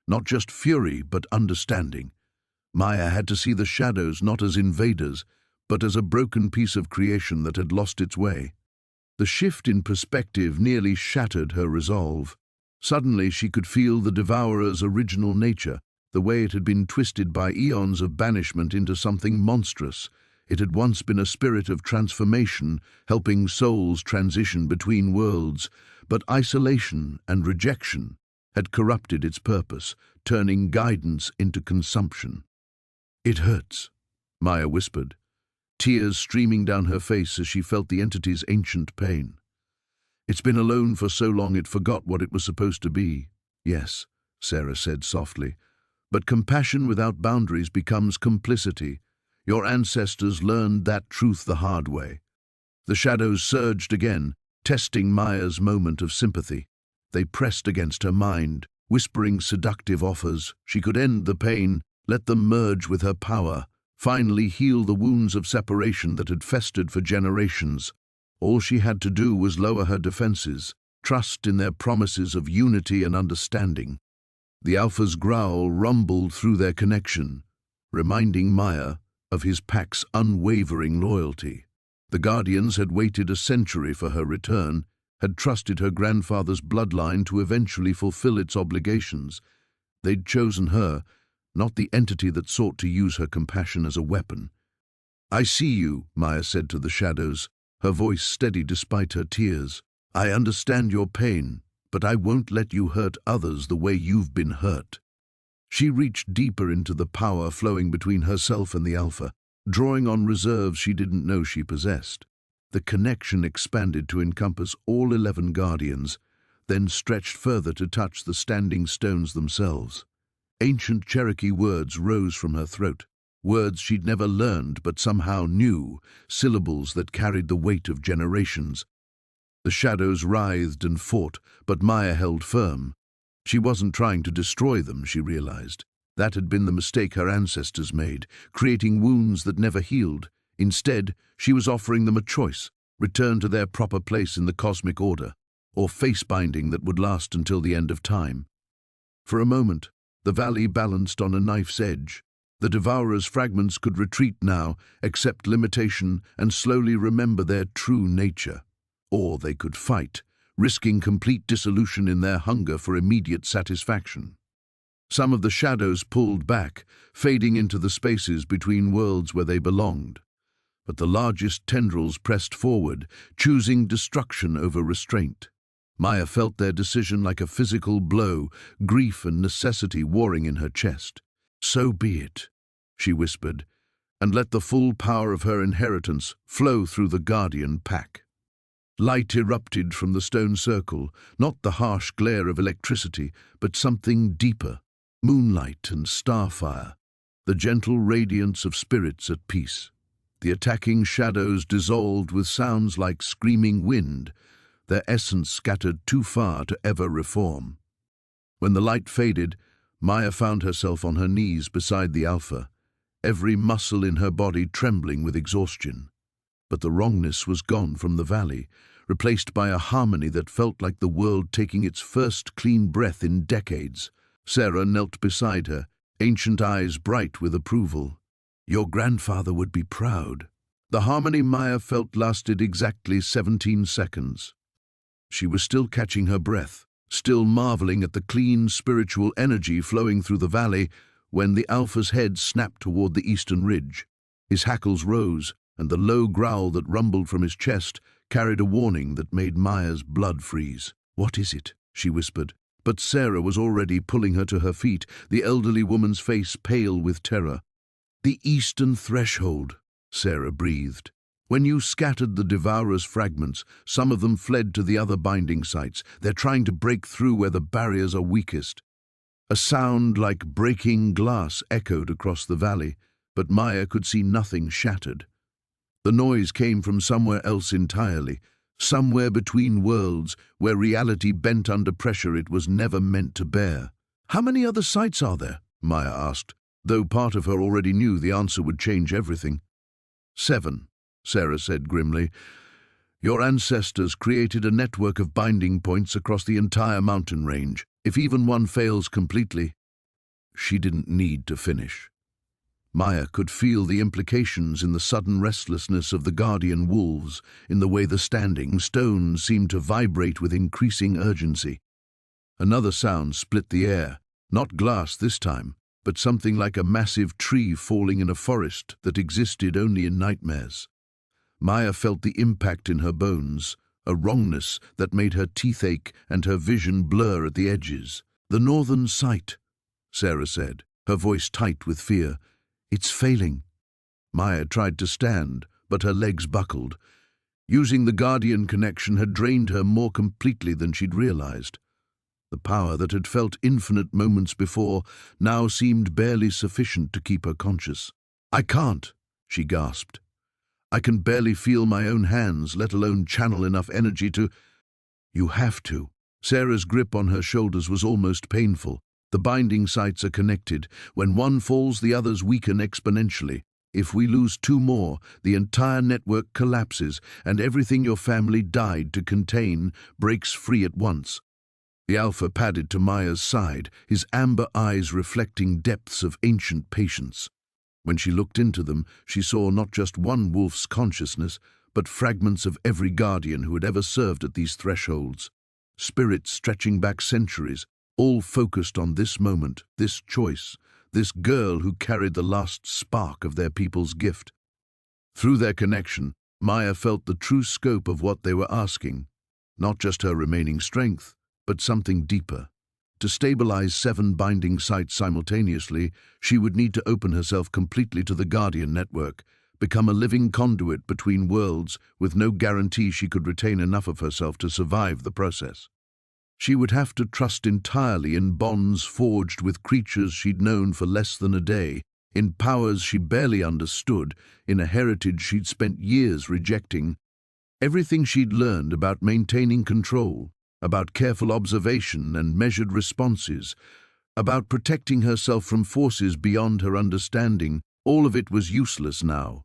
not just fury, but understanding. Maya had to see the shadows not as invaders, but as a broken piece of creation that had lost its way. The shift in perspective nearly shattered her resolve. Suddenly she could feel the Devourer's original nature, the way it had been twisted by eons of banishment into something monstrous. It had once been a spirit of transformation, helping souls transition between worlds, but isolation and rejection had corrupted its purpose, turning guidance into consumption. "It hurts," Maya whispered, tears streaming down her face as she felt the entity's ancient pain. "It's been alone for so long it forgot what it was supposed to be." "Yes," Sarah said softly, "but compassion without boundaries becomes complicity. Your ancestors learned that truth the hard way." The shadows surged again, testing Maya's moment of sympathy. They pressed against her mind, whispering seductive offers. She could end the pain, let them merge with her power, finally heal the wounds of separation that had festered for generations. All she had to do was lower her defenses, trust in their promises of unity and understanding. The Alpha's growl rumbled through their connection, reminding Maya of his pack's unwavering loyalty. The Guardians had waited a century for her return, had trusted her grandfather's bloodline to eventually fulfill its obligations. They'd chosen her, not the entity that sought to use her compassion as a weapon. "I see you," Maya said to the shadows, her voice steady despite her tears. "I understand your pain, but I won't let you hurt others the way you've been hurt." She reached deeper into the power flowing between herself and the Alpha, drawing on reserves she didn't know she possessed. The connection expanded to encompass all 11 Guardians, then stretched further to touch the standing stones themselves. Ancient Cherokee words rose from her throat, words she'd never learned but somehow knew, syllables that carried the weight of generations. The shadows writhed and fought, but Maya held firm. She wasn't trying to destroy them, she realized. That had been the mistake her ancestors made, creating wounds that never healed. Instead, she was offering them a choice: return to their proper place in the cosmic order, or face binding that would last until the end of time. For a moment, the valley balanced on a knife's edge. The Devourer's fragments could retreat now, accept limitation, and slowly remember their true nature. Or they could fight, risking complete dissolution in their hunger for immediate satisfaction. Some of the shadows pulled back, fading into the spaces between worlds where they belonged. But the largest tendrils pressed forward, choosing destruction over restraint. Maya felt their decision like a physical blow, grief and necessity warring in her chest. "So be it," she whispered, and let the full power of her inheritance flow through the Guardian pack. Light erupted from the stone circle, not the harsh glare of electricity, but something deeper, moonlight and starfire, the gentle radiance of spirits at peace. The attacking shadows dissolved with sounds like screaming wind, their essence scattered too far to ever reform. When the light faded, Maya found herself on her knees beside the Alpha, every muscle in her body trembling with exhaustion. But the wrongness was gone from the valley, replaced by a harmony that felt like the world taking its first clean breath in decades. Sarah knelt beside her, ancient eyes bright with approval. "Your grandfather would be proud." The harmony Maya felt lasted exactly 17 seconds. She was still catching her breath, still marveling at the clean spiritual energy flowing through the valley, when the Alpha's head snapped toward the eastern ridge. His hackles rose, and the low growl that rumbled from his chest carried a warning that made Maya's blood freeze. "What is it?" she whispered. But Sarah was already pulling her to her feet, the elderly woman's face pale with terror. "The eastern threshold," Sarah breathed. "When you scattered the Devourer's fragments, some of them fled to the other binding sites. They're trying to break through where the barriers are weakest." A sound like breaking glass echoed across the valley, but Maya could see nothing shattered. The noise came from somewhere else entirely, somewhere between worlds, where reality bent under pressure it was never meant to bear. "How many other sites are there?" Maya asked, though part of her already knew the answer would change everything. 7, Sarah said grimly. "Your ancestors created a network of binding points across the entire mountain range. If even one fails completely..." She didn't need to finish. Maya could feel the implications in the sudden restlessness of the Guardian wolves, in the way the standing stones seemed to vibrate with increasing urgency. Another sound split the air, not glass this time, but something like a massive tree falling in a forest that existed only in nightmares. Maya felt the impact in her bones, a wrongness that made her teeth ache and her vision blur at the edges. "The northern sight," Sarah said, her voice tight with fear. "It's failing." Maya tried to stand, but her legs buckled. Using the Guardian connection had drained her more completely than she'd realized. The power that had felt infinite moments before now seemed barely sufficient to keep her conscious. "I can't," she gasped. "I can barely feel my own hands, let alone channel enough energy to..." "You have to," Sarah's grip on her shoulders was almost painful. The binding sites are connected. When one falls, the others weaken exponentially. If we lose two more, the entire network collapses, and everything your family died to contain breaks free at once. The Alpha padded to Maya's side, his amber eyes reflecting depths of ancient patience. When she looked into them, she saw not just one wolf's consciousness, but fragments of every guardian who had ever served at these thresholds. Spirits stretching back centuries, all focused on this moment, this choice, this girl who carried the last spark of their people's gift. Through their connection, Maya felt the true scope of what they were asking. Not just her remaining strength, but something deeper. To stabilize 7 binding sites simultaneously, she would need to open herself completely to the Guardian network, become a living conduit between worlds with no guarantee she could retain enough of herself to survive the process. She would have to trust entirely in bonds forged with creatures she'd known for less than a day, in powers she barely understood, in a heritage she'd spent years rejecting. Everything she'd learned about maintaining control, about careful observation and measured responses, about protecting herself from forces beyond her understanding, all of it was useless now.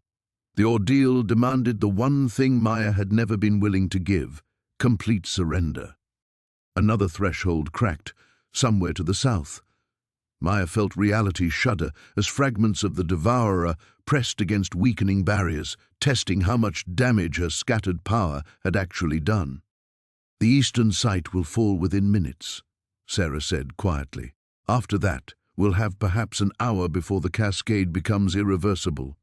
The ordeal demanded the one thing Maya had never been willing to give: complete surrender. Another threshold cracked, somewhere to the south. Maya felt reality shudder as fragments of the Devourer pressed against weakening barriers, testing how much damage her scattered power had actually done. "The eastern site will fall within minutes," Sarah said quietly. "After that, we'll have perhaps an hour before the cascade becomes irreversible."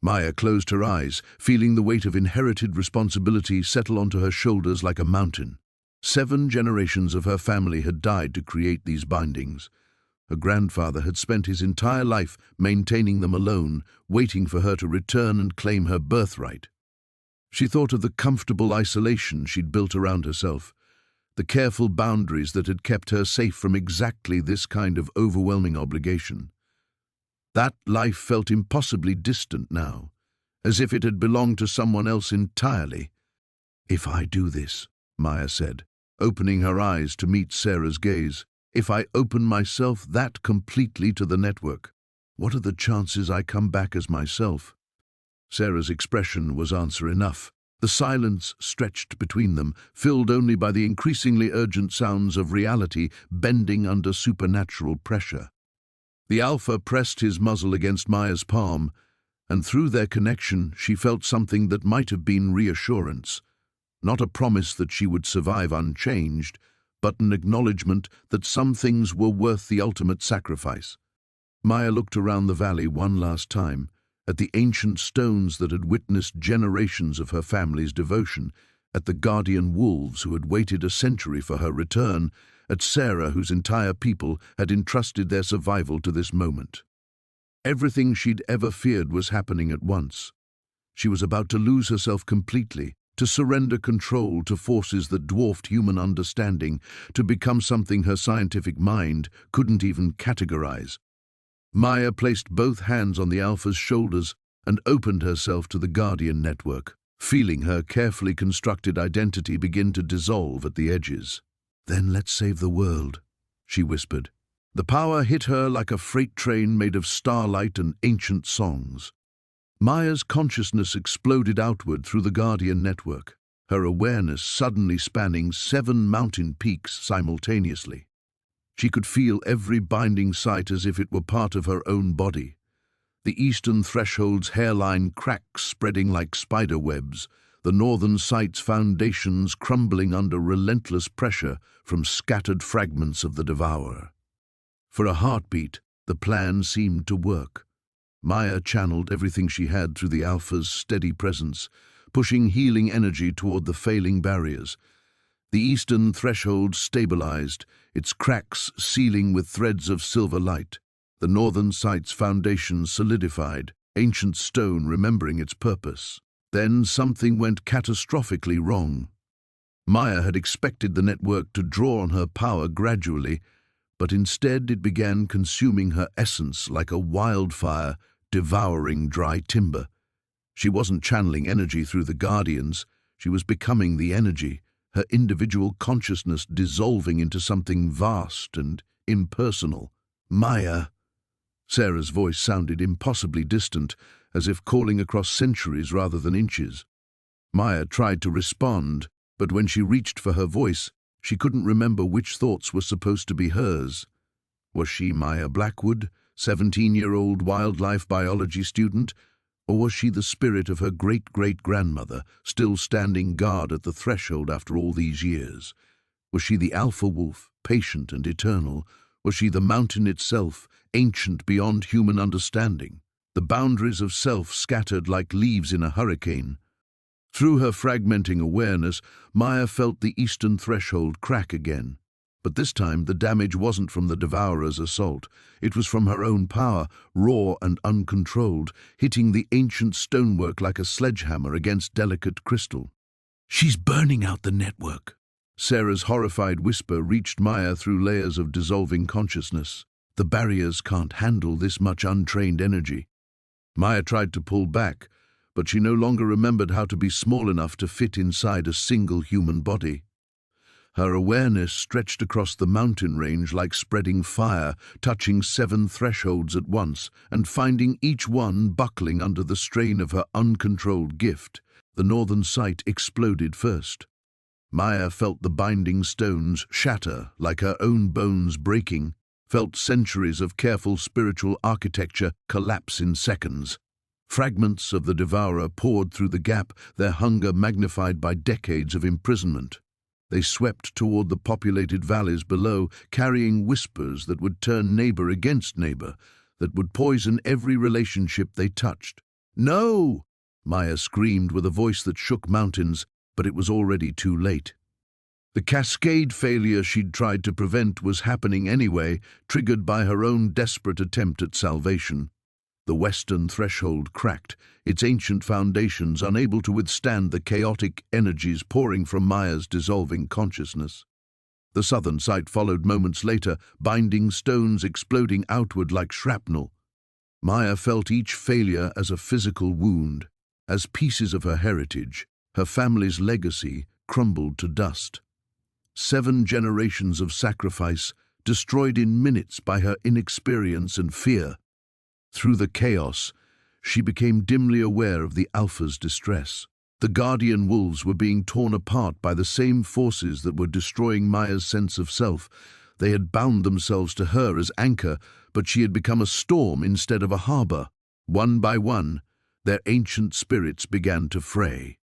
Maya closed her eyes, feeling the weight of inherited responsibility settle onto her shoulders like a mountain. 7 generations of her family had died to create these bindings. Her grandfather had spent his entire life maintaining them alone, waiting for her to return and claim her birthright. She thought of the comfortable isolation she'd built around herself, the careful boundaries that had kept her safe from exactly this kind of overwhelming obligation. That life felt impossibly distant now, as if it had belonged to someone else entirely. "If I do this," Maya said, opening her eyes to meet Sarah's gaze, "if I open myself that completely to the network, what are the chances I come back as myself?" Sarah's expression was answer enough. The silence stretched between them, filled only by the increasingly urgent sounds of reality bending under supernatural pressure. The Alpha pressed his muzzle against Maya's palm, and through their connection she felt something that might have been reassurance. Not a promise that she would survive unchanged, but an acknowledgement that some things were worth the ultimate sacrifice. Maya looked around the valley one last time, at the ancient stones that had witnessed generations of her family's devotion, at the guardian wolves who had waited a century for her return, at Sarah whose entire people had entrusted their survival to this moment. Everything she'd ever feared was happening at once. She was about to lose herself completely, to surrender control to forces that dwarfed human understanding, to become something her scientific mind couldn't even categorize. Maya placed both hands on the Alpha's shoulders and opened herself to the Guardian network, feeling her carefully constructed identity begin to dissolve at the edges. "Then let's save the world," she whispered. The power hit her like a freight train made of starlight and ancient songs. Maya's consciousness exploded outward through the Guardian network, her awareness suddenly spanning 7 mountain peaks simultaneously. She could feel every binding site as if it were part of her own body. The eastern threshold's hairline cracks spreading like spider webs, the northern site's foundations crumbling under relentless pressure from scattered fragments of the Devourer. For a heartbeat, the plan seemed to work. Maya channeled everything she had through the Alpha's steady presence, pushing healing energy toward the failing barriers. The eastern threshold stabilized, its cracks sealing with threads of silver light. The northern site's foundations solidified, ancient stone remembering its purpose. Then something went catastrophically wrong. Maya had expected the network to draw on her power gradually, but instead it began consuming her essence like a wildfire, devouring dry timber. She wasn't channeling energy through the Guardians, she was becoming the energy, her individual consciousness dissolving into something vast and impersonal. "Maya." Sarah's voice sounded impossibly distant, as if calling across centuries rather than inches. Maya tried to respond, but when she reached for her voice, she couldn't remember which thoughts were supposed to be hers. Was she Maya Blackwood, 17-year-old wildlife biology student, or was she the spirit of her great-great-grandmother, still standing guard at the threshold after all these years? Was she the alpha wolf, patient and eternal? Was she the mountain itself, ancient beyond human understanding? The boundaries of self scattered like leaves in a hurricane. Through her fragmenting awareness, Maya felt the eastern threshold crack again. But this time the damage wasn't from the Devourer's assault. It was from her own power, raw and uncontrolled, hitting the ancient stonework like a sledgehammer against delicate crystal. "She's burning out the network." Sarah's horrified whisper reached Maya through layers of dissolving consciousness. "The barriers can't handle this much untrained energy." Maya tried to pull back, but she no longer remembered how to be small enough to fit inside a single human body. Her awareness stretched across the mountain range like spreading fire, touching 7 thresholds at once, and finding each one buckling under the strain of her uncontrolled gift. The northern sight exploded first. Maya felt the binding stones shatter like her own bones breaking, felt centuries of careful spiritual architecture collapse in seconds. Fragments of the Devourer poured through the gap, their hunger magnified by decades of imprisonment. They swept toward the populated valleys below, carrying whispers that would turn neighbor against neighbor, that would poison every relationship they touched. "No!" Maya screamed with a voice that shook mountains, but it was already too late. The cascade failure she'd tried to prevent was happening anyway, triggered by her own desperate attempt at salvation. The western threshold cracked, its ancient foundations unable to withstand the chaotic energies pouring from Maya's dissolving consciousness. The southern sight followed moments later, binding stones exploding outward like shrapnel. Maya felt each failure as a physical wound, as pieces of her heritage, her family's legacy, crumbled to dust. 7 generations of sacrifice, destroyed in minutes by her inexperience and fear. Through the chaos, she became dimly aware of the Alpha's distress. The guardian wolves were being torn apart by the same forces that were destroying Maya's sense of self. They had bound themselves to her as anchor, but she had become a storm instead of a harbor. One by one, their ancient spirits began to fray.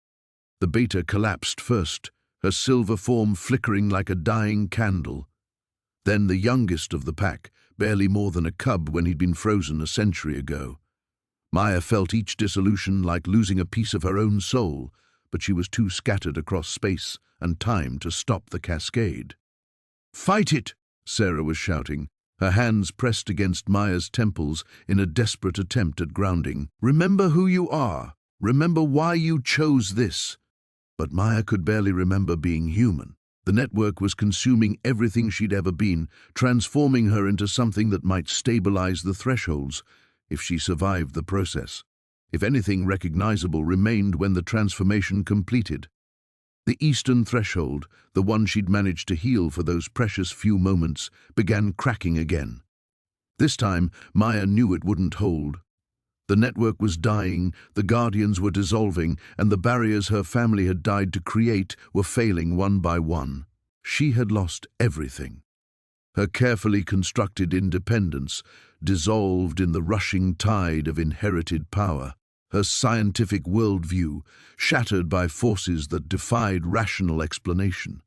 The beta collapsed first, her silver form flickering like a dying candle. Then the youngest of the pack, barely more than a cub when he'd been frozen a century ago. Maya felt each dissolution like losing a piece of her own soul, but she was too scattered across space and time to stop the cascade. "Fight it!" Sarah was shouting, her hands pressed against Maya's temples in a desperate attempt at grounding. "Remember who you are. Remember why you chose this." But Maya could barely remember being human. The network was consuming everything she'd ever been, transforming her into something that might stabilize the thresholds, if she survived the process. If anything recognizable remained when the transformation completed. The eastern threshold, the one she'd managed to heal for those precious few moments, began cracking again. This time, Maya knew it wouldn't hold. The network was dying, the guardians were dissolving, and the barriers her family had died to create were failing one by one. She had lost everything. Her carefully constructed independence dissolved in the rushing tide of inherited power. Her scientific worldview shattered by forces that defied rational explanation.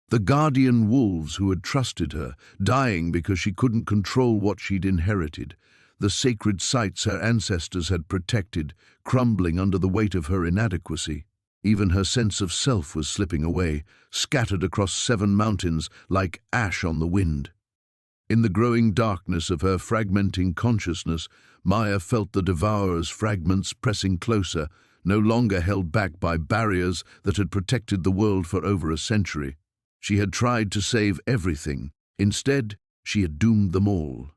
The guardian wolves who had trusted her, dying because she couldn't control what she'd inherited. The sacred sites her ancestors had protected, crumbling under the weight of her inadequacy. Even her sense of self was slipping away, scattered across 7 mountains like ash on the wind. In the growing darkness of her fragmenting consciousness, Maya felt the Devourer's fragments pressing closer, no longer held back by barriers that had protected the world for over a century. She had tried to save everything. Instead, she had doomed them all.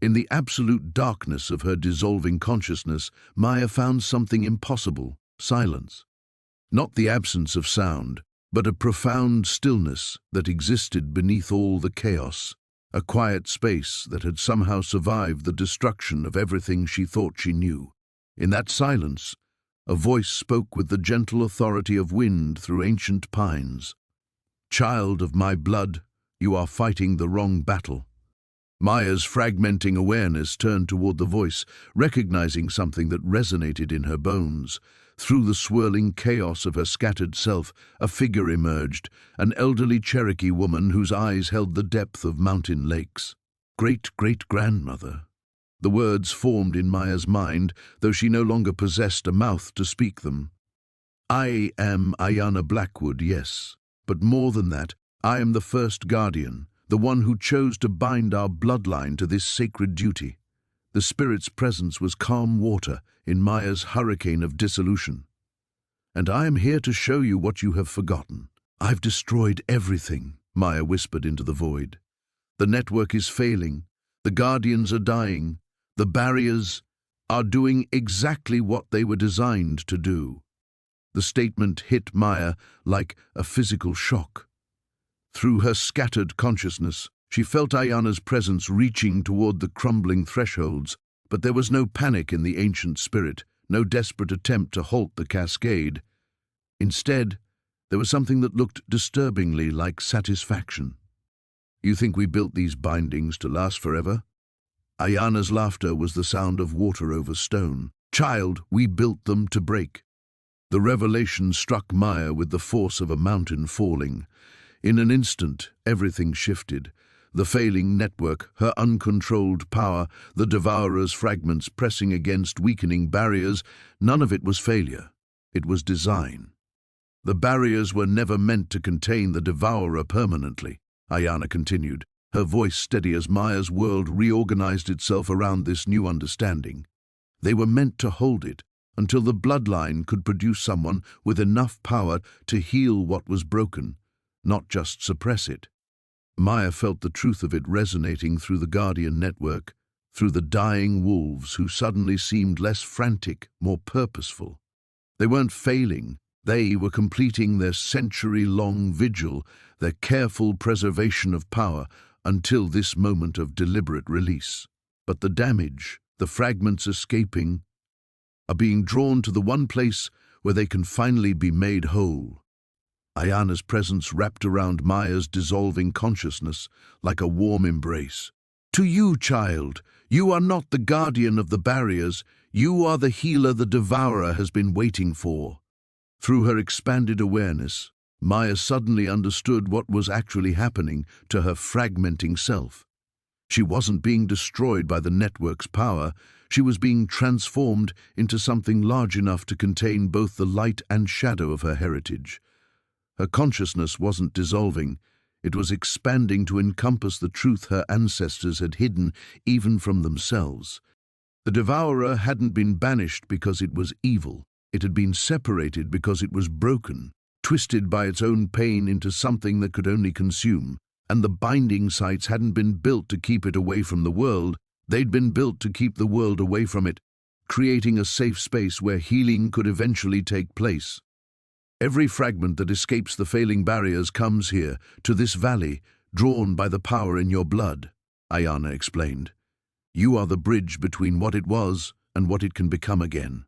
In the absolute darkness of her dissolving consciousness, Maya found something impossible: silence. Not the absence of sound, but a profound stillness that existed beneath all the chaos, a quiet space that had somehow survived the destruction of everything she thought she knew. In that silence, a voice spoke with the gentle authority of wind through ancient pines. "Child of my blood, you are fighting the wrong battle." Maya's fragmenting awareness turned toward the voice, recognizing something that resonated in her bones. Through the swirling chaos of her scattered self, a figure emerged, an elderly Cherokee woman whose eyes held the depth of mountain lakes. Great-great-grandmother. The words formed in Maya's mind, though she no longer possessed a mouth to speak them. "I am Ayanna Blackwood, yes, but more than that, I am the first guardian, the one who chose to bind our bloodline to this sacred duty." The spirit's presence was calm water in Maya's hurricane of dissolution. "And I am here to show you what you have forgotten. I've destroyed everything," Maya whispered into the void. "The network is failing. The guardians are dying. The barriers are doing exactly what they were designed to do." The statement hit Maya like a physical shock. Through her scattered consciousness, she felt Ayanna's presence reaching toward the crumbling thresholds, but there was no panic in the ancient spirit, no desperate attempt to halt the cascade. Instead, there was something that looked disturbingly like satisfaction. "You think we built these bindings to last forever?" Ayanna's laughter was the sound of water over stone. "Child, we built them to break." The revelation struck Maya with the force of a mountain falling. In an instant, everything shifted. The failing network, her uncontrolled power, the Devourer's fragments pressing against weakening barriers, none of it was failure. It was design. The barriers were never meant to contain the Devourer permanently, Ayanna continued, her voice steady as Maya's world reorganized itself around this new understanding. They were meant to hold it until the bloodline could produce someone with enough power to heal what was broken, not just suppress it. Maya felt the truth of it resonating through the Guardian network, through the dying wolves who suddenly seemed less frantic, more purposeful. They weren't failing. They were completing their century-long vigil, their careful preservation of power until this moment of deliberate release. But the damage, the fragments escaping, are being drawn to the one place where they can finally be made whole. Ayanna's presence wrapped around Maya's dissolving consciousness like a warm embrace. "To you, child, you are not the guardian of the barriers, you are the healer the Devourer has been waiting for." Through her expanded awareness, Maya suddenly understood what was actually happening to her fragmenting self. She wasn't being destroyed by the network's power, she was being transformed into something large enough to contain both the light and shadow of her heritage. Her consciousness wasn't dissolving, it was expanding to encompass the truth her ancestors had hidden even from themselves. The Devourer hadn't been banished because it was evil, it had been separated because it was broken, twisted by its own pain into something that could only consume. And the binding sites hadn't been built to keep it away from the world, they'd been built to keep the world away from it, creating a safe space where healing could eventually take place. Every fragment that escapes the failing barriers comes here, to this valley, drawn by the power in your blood, Ayanna explained. You are the bridge between what it was and what it can become again.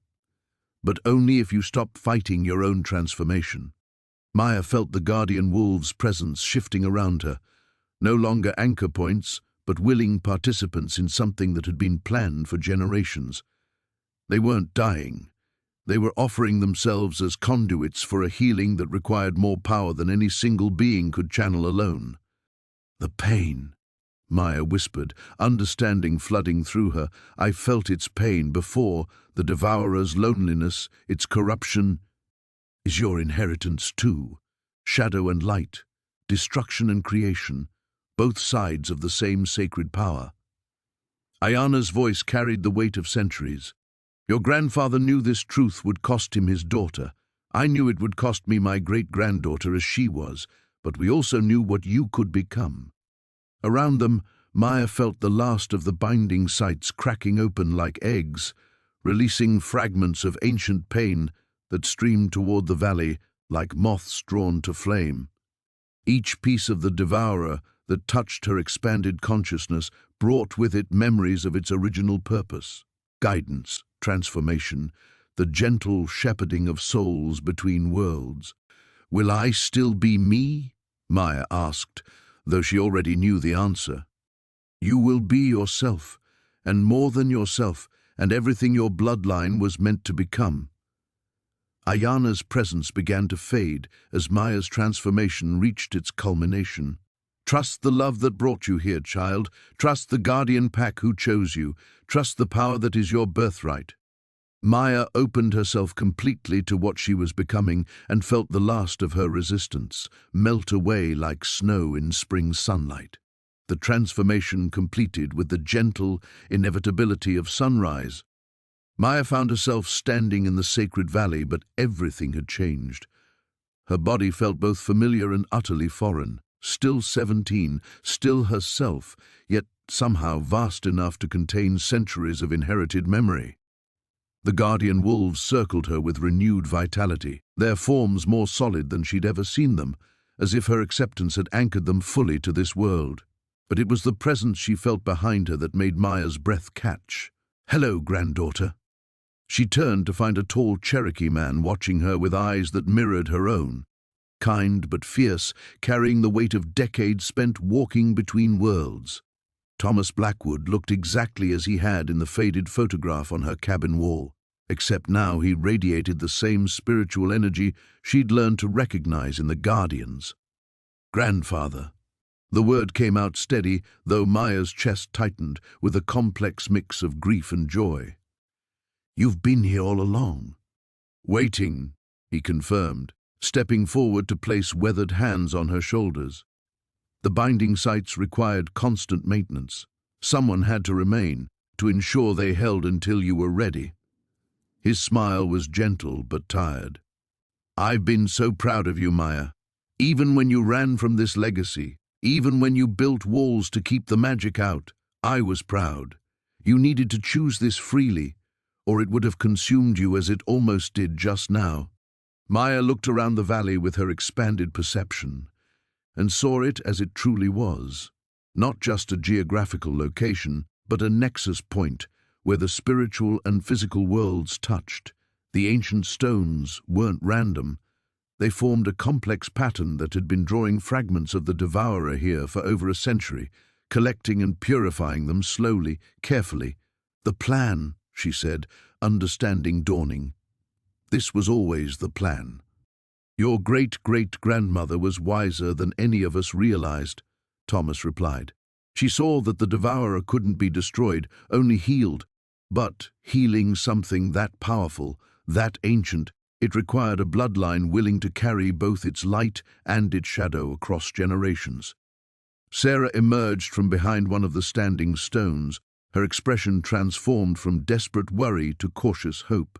But only if you stop fighting your own transformation. Maya felt the guardian wolves' presence shifting around her, no longer anchor points, but willing participants in something that had been planned for generations. They weren't dying. They were offering themselves as conduits for a healing that required more power than any single being could channel alone. "The pain," Maya whispered, understanding flooding through her. "I felt its pain before, the Devourer's loneliness, its corruption, is your inheritance too. Shadow and light, destruction and creation, both sides of the same sacred power." Ayanna's voice carried the weight of centuries. "Your grandfather knew this truth would cost him his daughter. I knew it would cost me my great-granddaughter as she was, but we also knew what you could become." Around them, Maya felt the last of the binding sites cracking open like eggs, releasing fragments of ancient pain that streamed toward the valley like moths drawn to flame. Each piece of the devourer that touched her expanded consciousness brought with it memories of its original purpose: guidance, transformation, the gentle shepherding of souls between worlds. "Will I still be me?" Maya asked, though she already knew the answer. "You will be yourself, and more than yourself, and everything your bloodline was meant to become." Ayana's presence began to fade as Maya's transformation reached its culmination. "Trust the love that brought you here, child. Trust the guardian pack who chose you. Trust the power that is your birthright." Maya opened herself completely to what she was becoming and felt the last of her resistance melt away like snow in spring sunlight. The transformation completed with the gentle inevitability of sunrise. Maya found herself standing in the sacred valley, but everything had changed. Her body felt both familiar and utterly foreign. Still 17, still herself, yet somehow vast enough to contain centuries of inherited memory. The guardian wolves circled her with renewed vitality, their forms more solid than she'd ever seen them, as if her acceptance had anchored them fully to this world. But it was the presence she felt behind her that made Maya's breath catch. "Hello, granddaughter." She turned to find a tall Cherokee man watching her with eyes that mirrored her own. Kind but fierce, carrying the weight of decades spent walking between worlds. Thomas Blackwood looked exactly as he had in the faded photograph on her cabin wall, except now he radiated the same spiritual energy she'd learned to recognize in the Guardians. "Grandfather." The word came out steady, though Maya's chest tightened with a complex mix of grief and joy. "You've been here all along." "Waiting," he confirmed, stepping forward to place weathered hands on her shoulders. The binding sites required constant maintenance. Someone had to remain, to ensure they held until you were ready. His smile was gentle but tired. "I've been so proud of you, Maya. Even when you ran from this legacy, even when you built walls to keep the magic out, I was proud. You needed to choose this freely, or it would have consumed you as it almost did just now." Maya looked around the valley with her expanded perception, and saw it as it truly was, not just a geographical location, but a nexus point where the spiritual and physical worlds touched. The ancient stones weren't random. They formed a complex pattern that had been drawing fragments of the devourer here for over a century, collecting and purifying them slowly, carefully. "The plan," she said, understanding dawning. "This was always the plan. Your great-great-grandmother was wiser than any of us realized," Thomas replied. "She saw that the devourer couldn't be destroyed, only healed. But healing something that powerful, that ancient, it required a bloodline willing to carry both its light and its shadow across generations." Sarah emerged from behind one of the standing stones, her expression transformed from desperate worry to cautious hope.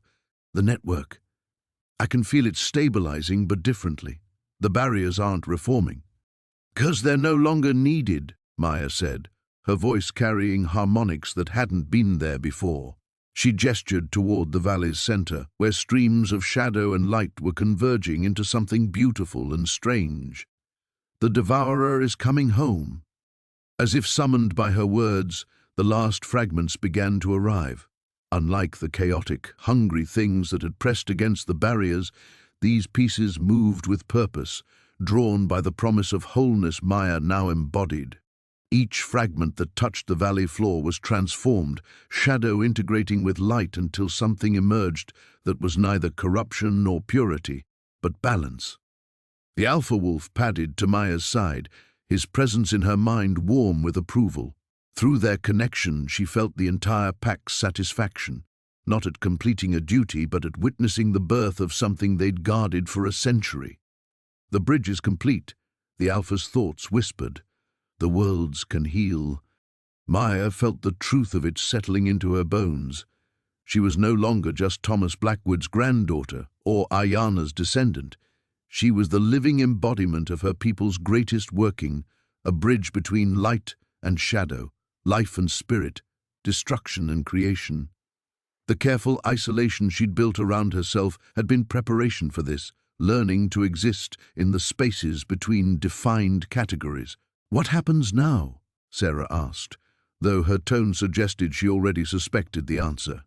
"The network. I can feel it stabilizing, but differently. The barriers aren't reforming." "'Cause they're no longer needed," Maya said, her voice carrying harmonics that hadn't been there before. She gestured toward the valley's center, where streams of shadow and light were converging into something beautiful and strange. "The devourer is coming home." As if summoned by her words, the last fragments began to arrive. Unlike the chaotic, hungry things that had pressed against the barriers, these pieces moved with purpose, drawn by the promise of wholeness Maya now embodied. Each fragment that touched the valley floor was transformed, shadow integrating with light until something emerged that was neither corruption nor purity, but balance. The alpha wolf padded to Maya's side, his presence in her mind warm with approval. Through their connection, she felt the entire pack's satisfaction, not at completing a duty, but at witnessing the birth of something they'd guarded for a century. "The bridge is complete," the alpha's thoughts whispered. "The worlds can heal." Maya felt the truth of it settling into her bones. She was no longer just Thomas Blackwood's granddaughter or Ayana's descendant. She was the living embodiment of her people's greatest working, a bridge between light and shadow, life and spirit, destruction and creation. The careful isolation she'd built around herself had been preparation for this, learning to exist in the spaces between defined categories. "What happens now?" Sarah asked, though her tone suggested she already suspected the answer.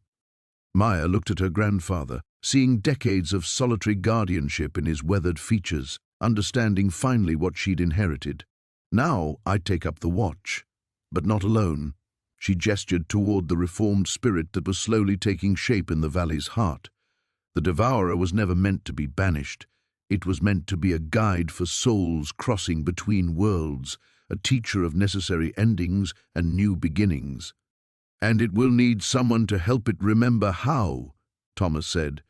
Maya looked at her grandfather, seeing decades of solitary guardianship in his weathered features, understanding finally what she'd inherited. "Now I take up the watch, but not alone." She gestured toward the reformed spirit that was slowly taking shape in the valley's heart. The devourer was never meant to be banished. It was meant to be a guide for souls crossing between worlds, a teacher of necessary endings and new beginnings. "And it will need someone to help it remember how," Thomas said,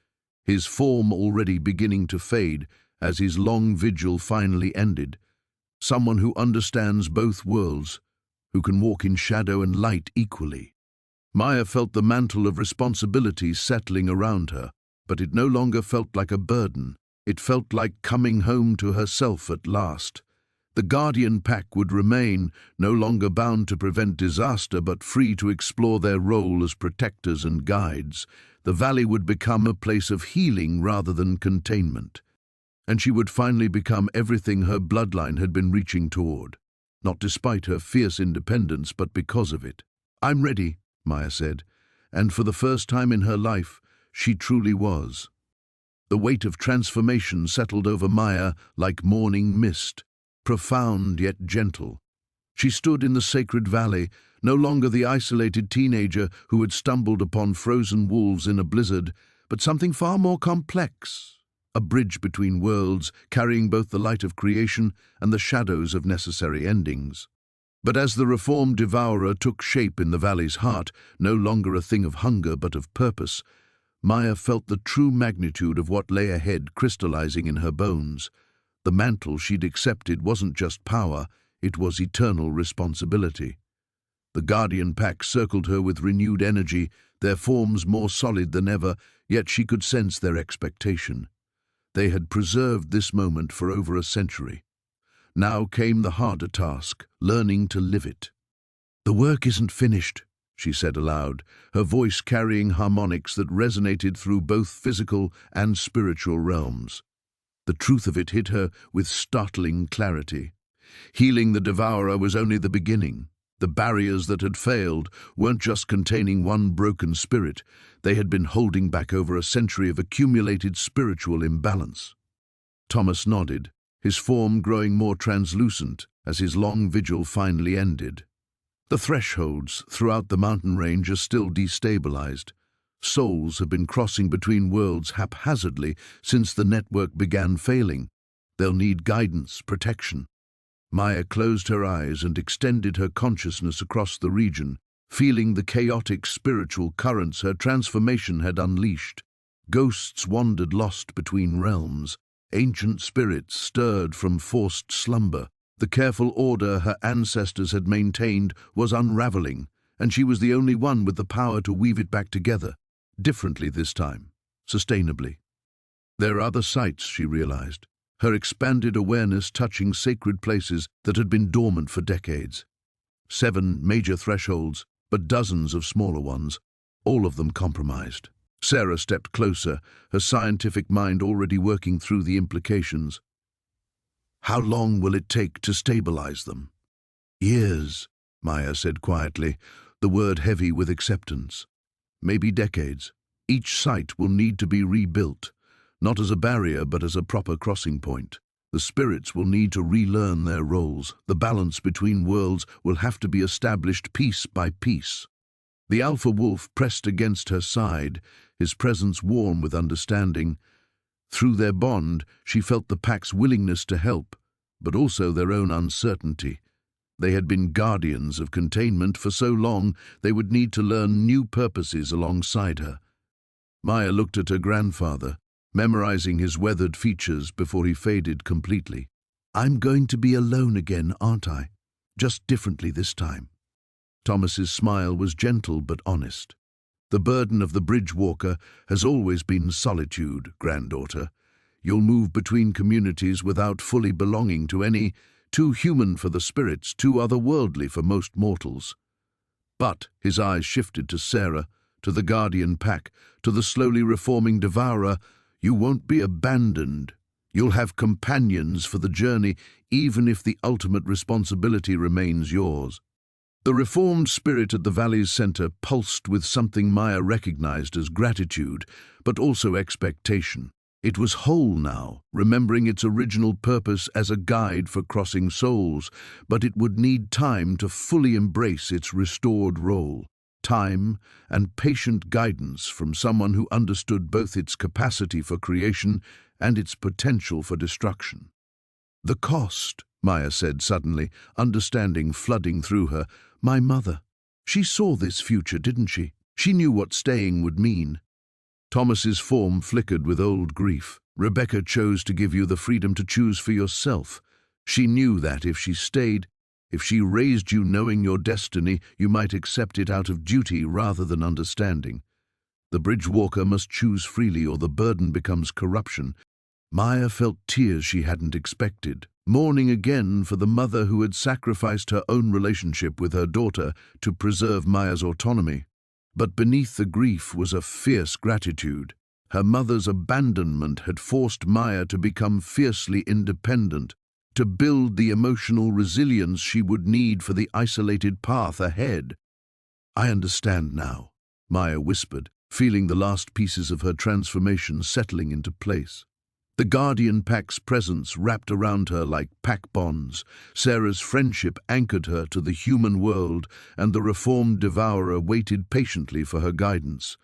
his form already beginning to fade as his long vigil finally ended. "Someone who understands both worlds, who can walk in shadow and light equally." Maya felt the mantle of responsibility settling around her, but it no longer felt like a burden. It felt like coming home to herself at last. The Guardian Pack would remain, no longer bound to prevent disaster but free to explore their role as protectors and guides. The valley would become a place of healing rather than containment. And she would finally become everything her bloodline had been reaching toward, not despite her fierce independence but because of it. "I'm ready," Maya said, and for the first time in her life, she truly was. The weight of transformation settled over Maya like morning mist, profound yet gentle. She stood in the sacred valley, no longer the isolated teenager who had stumbled upon frozen wolves in a blizzard, but something far more complex, a bridge between worlds, carrying both the light of creation and the shadows of necessary endings. But as the reformed devourer took shape in the valley's heart, no longer a thing of hunger but of purpose, Maya felt the true magnitude of what lay ahead crystallizing in her bones. The mantle she'd accepted wasn't just power, it was eternal responsibility. The Guardian Pack circled her with renewed energy, their forms more solid than ever, yet she could sense their expectation. They had preserved this moment for over a century. Now came the harder task, learning to live it. "The work isn't finished," she said aloud, her voice carrying harmonics that resonated through both physical and spiritual realms. The truth of it hit her with startling clarity. Healing the devourer was only the beginning. The barriers that had failed weren't just containing one broken spirit, they had been holding back over a century of accumulated spiritual imbalance. Thomas nodded, his form growing more translucent as his long vigil finally ended. The thresholds throughout the mountain range are still destabilized. Souls have been crossing between worlds haphazardly since the network began failing. They'll need guidance, protection. Maya closed her eyes and extended her consciousness across the region, feeling the chaotic spiritual currents her transformation had unleashed. Ghosts wandered lost between realms. Ancient spirits stirred from forced slumber. The careful order her ancestors had maintained was unraveling, and she was the only one with the power to weave it back together. Differently this time, sustainably. There are other sites, she realized, her expanded awareness touching sacred places that had been dormant for decades. 7 major thresholds, but dozens of smaller ones, all of them compromised. Sarah stepped closer, her scientific mind already working through the implications. "How long will it take to stabilize them?" "Years," Maya said quietly, the word heavy with acceptance. "Maybe decades. Each site will need to be rebuilt, not as a barrier but as a proper crossing point. The spirits will need to relearn their roles. The balance between worlds will have to be established piece by piece." The alpha wolf pressed against her side, his presence warm with understanding. Through their bond, she felt the pack's willingness to help, but also their own uncertainty. They had been guardians of containment for so long, they would need to learn new purposes alongside her. Maya looked at her grandfather, memorizing his weathered features before he faded completely. "I'm going to be alone again, aren't I? Just differently this time." Thomas's smile was gentle but honest. "The burden of the bridge walker has always been solitude, granddaughter. You'll move between communities without fully belonging to any, too human for the spirits, too otherworldly for most mortals." But his eyes shifted to Sarah, to the Guardian Pack, to the slowly reforming devourer. "You won't be abandoned. You'll have companions for the journey, even if the ultimate responsibility remains yours. The reformed spirit at the valley's center pulsed with something Maya recognized as gratitude, but also expectation. It was whole now, remembering its original purpose as a guide for crossing souls, but it would need time to fully embrace its restored role. Time and patient guidance from someone who understood both its capacity for creation and its potential for destruction. "The cost," Maya said suddenly, understanding flooding through her. "My mother. She saw this future, didn't she? She knew what staying would mean." Thomas's form flickered with old grief. "Rebecca chose to give you the freedom to choose for yourself. She knew that if she stayed, if she raised you knowing your destiny, you might accept it out of duty rather than understanding. The bridge walker must choose freely or the burden becomes corruption." Maya felt tears she hadn't expected, mourning again for the mother who had sacrificed her own relationship with her daughter to preserve Maya's autonomy. But beneath the grief was a fierce gratitude. Her mother's abandonment had forced Maya to become fiercely independent, to build the emotional resilience she would need for the isolated path ahead. "I understand now," Maya whispered, feeling the last pieces of her transformation settling into place. The Guardian Pack's presence wrapped around her like pack bonds. Sarah's friendship anchored her to the human world, and the reformed devourer waited patiently for her guidance.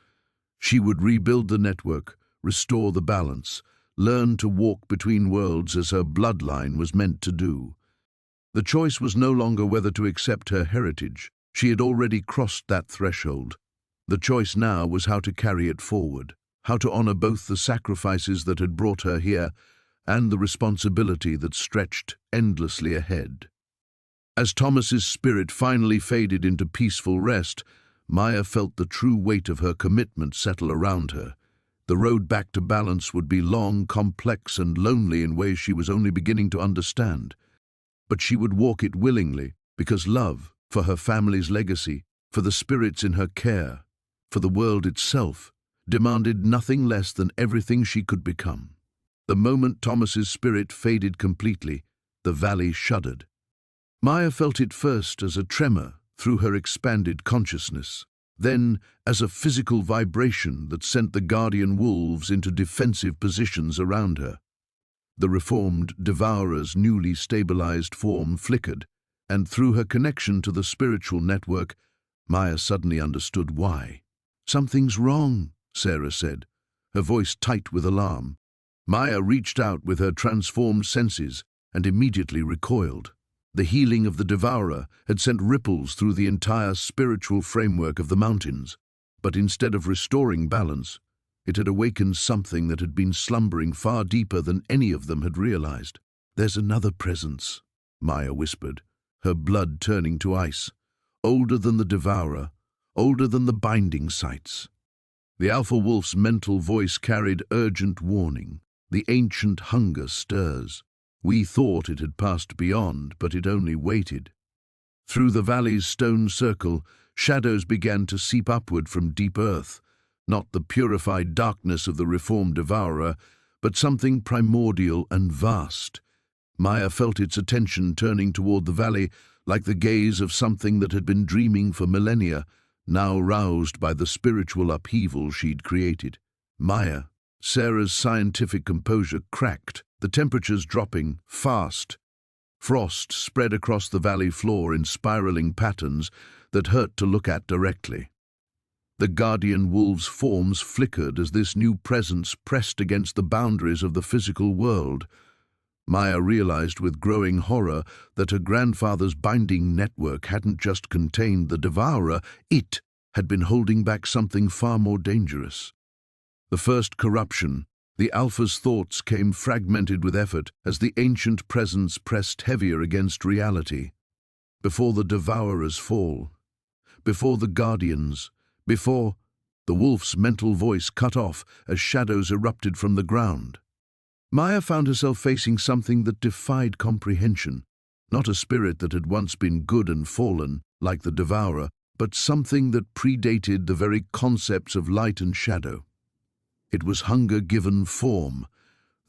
She would rebuild the network, restore the balance, learn to walk between worlds as her bloodline was meant to do. The choice was no longer whether to accept her heritage. She had already crossed that threshold. The choice now was how to carry it forward, how to honor both the sacrifices that had brought her here and the responsibility that stretched endlessly ahead. As Thomas's spirit finally faded into peaceful rest, Maya felt the true weight of her commitment settle around her. The road back to balance would be long, complex, and lonely in ways she was only beginning to understand. But she would walk it willingly, because love, for her family's legacy, for the spirits in her care, for the world itself, demanded nothing less than everything she could become. The moment Thomas's spirit faded completely, the valley shuddered. Maya felt it first as a tremor through her expanded consciousness, then as a physical vibration that sent the guardian wolves into defensive positions around her. The reformed devourer's newly stabilized form flickered, and through her connection to the spiritual network, Maya suddenly understood why. "Something's wrong," Sarah said, her voice tight with alarm. Maya reached out with her transformed senses and immediately recoiled. The healing of the devourer had sent ripples through the entire spiritual framework of the mountains, but instead of restoring balance, it had awakened something that had been slumbering far deeper than any of them had realized. "There's another presence," Maya whispered, her blood turning to ice, older than the devourer, older than the binding sites. The alpha wolf's mental voice carried urgent warning. "The ancient hunger stirs. We thought it had passed beyond, but it only waited." Through the valley's stone circle, shadows began to seep upward from deep earth, not the purified darkness of the reformed devourer, but something primordial and vast. Maya felt its attention turning toward the valley like the gaze of something that had been dreaming for millennia, now roused by the spiritual upheaval she'd created. "Maya," Sarah's scientific composure cracked, the temperatures dropping fast. Frost spread across the valley floor in spiraling patterns that hurt to look at directly. The guardian wolves' forms flickered as this new presence pressed against the boundaries of the physical world. Maya realized with growing horror that her grandfather's binding network hadn't just contained the devourer, it had been holding back something far more dangerous. The first corruption, the alpha's thoughts came fragmented with effort as the ancient presence pressed heavier against reality. Before the devourer's fall, before the guardians, before... The wolf's mental voice cut off as shadows erupted from the ground. Maya found herself facing something that defied comprehension, not a spirit that had once been good and fallen, like the devourer, but something that predated the very concepts of light and shadow. It was hunger given form,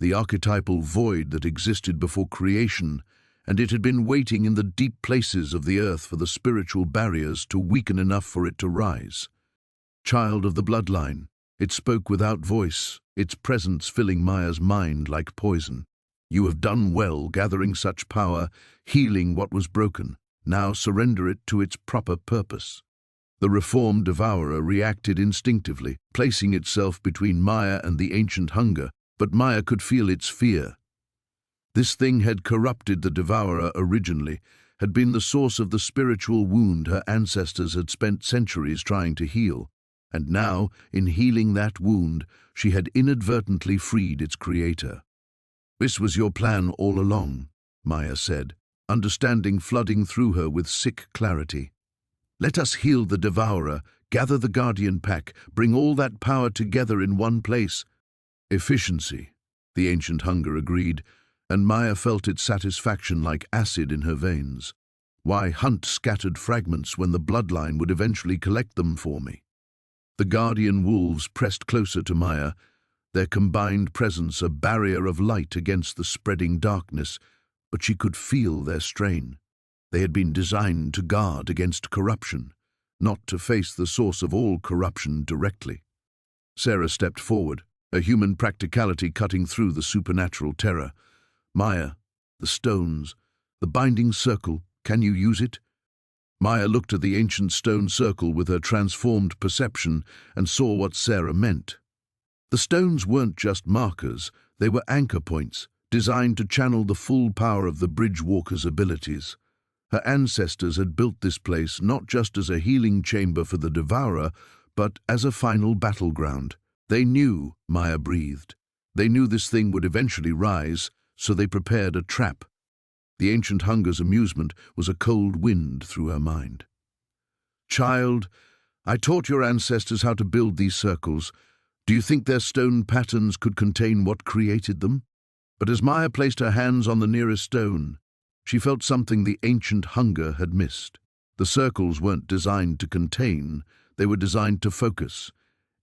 the archetypal void that existed before creation, and it had been waiting in the deep places of the earth for the spiritual barriers to weaken enough for it to rise. Child of the bloodline, it spoke without voice, its presence filling Maya's mind like poison. You have done well gathering such power, healing what was broken. Now surrender it to its proper purpose. The reformed devourer reacted instinctively, placing itself between Maya and the ancient hunger, but Maya could feel its fear. This thing had corrupted the devourer originally, had been the source of the spiritual wound her ancestors had spent centuries trying to heal, and now, in healing that wound, she had inadvertently freed its creator. This was your plan all along, Maya said, understanding flooding through her with sick clarity. Let us heal the devourer, gather the guardian pack, bring all that power together in one place. Efficiency, the ancient hunger agreed, and Maya felt its satisfaction like acid in her veins. Why hunt scattered fragments when the bloodline would eventually collect them for me? The guardian wolves pressed closer to Maya, their combined presence a barrier of light against the spreading darkness, but she could feel their strain. They had been designed to guard against corruption, not to face the source of all corruption directly. Sarah stepped forward, a human practicality cutting through the supernatural terror. Maya, the stones, the binding circle, can you use it? Maya looked at the ancient stone circle with her transformed perception and saw what Sarah meant. The stones weren't just markers, they were anchor points, designed to channel the full power of the bridge walker's abilities. Her ancestors had built this place not just as a healing chamber for the devourer, but as a final battleground. They knew, Maya breathed. They knew this thing would eventually rise, so they prepared a trap. The ancient hunger's amusement was a cold wind through her mind. Child, I taught your ancestors how to build these circles. Do you think their stone patterns could contain what created them? But as Maya placed her hands on the nearest stone, she felt something the ancient hunger had missed. The circles weren't designed to contain, they were designed to focus.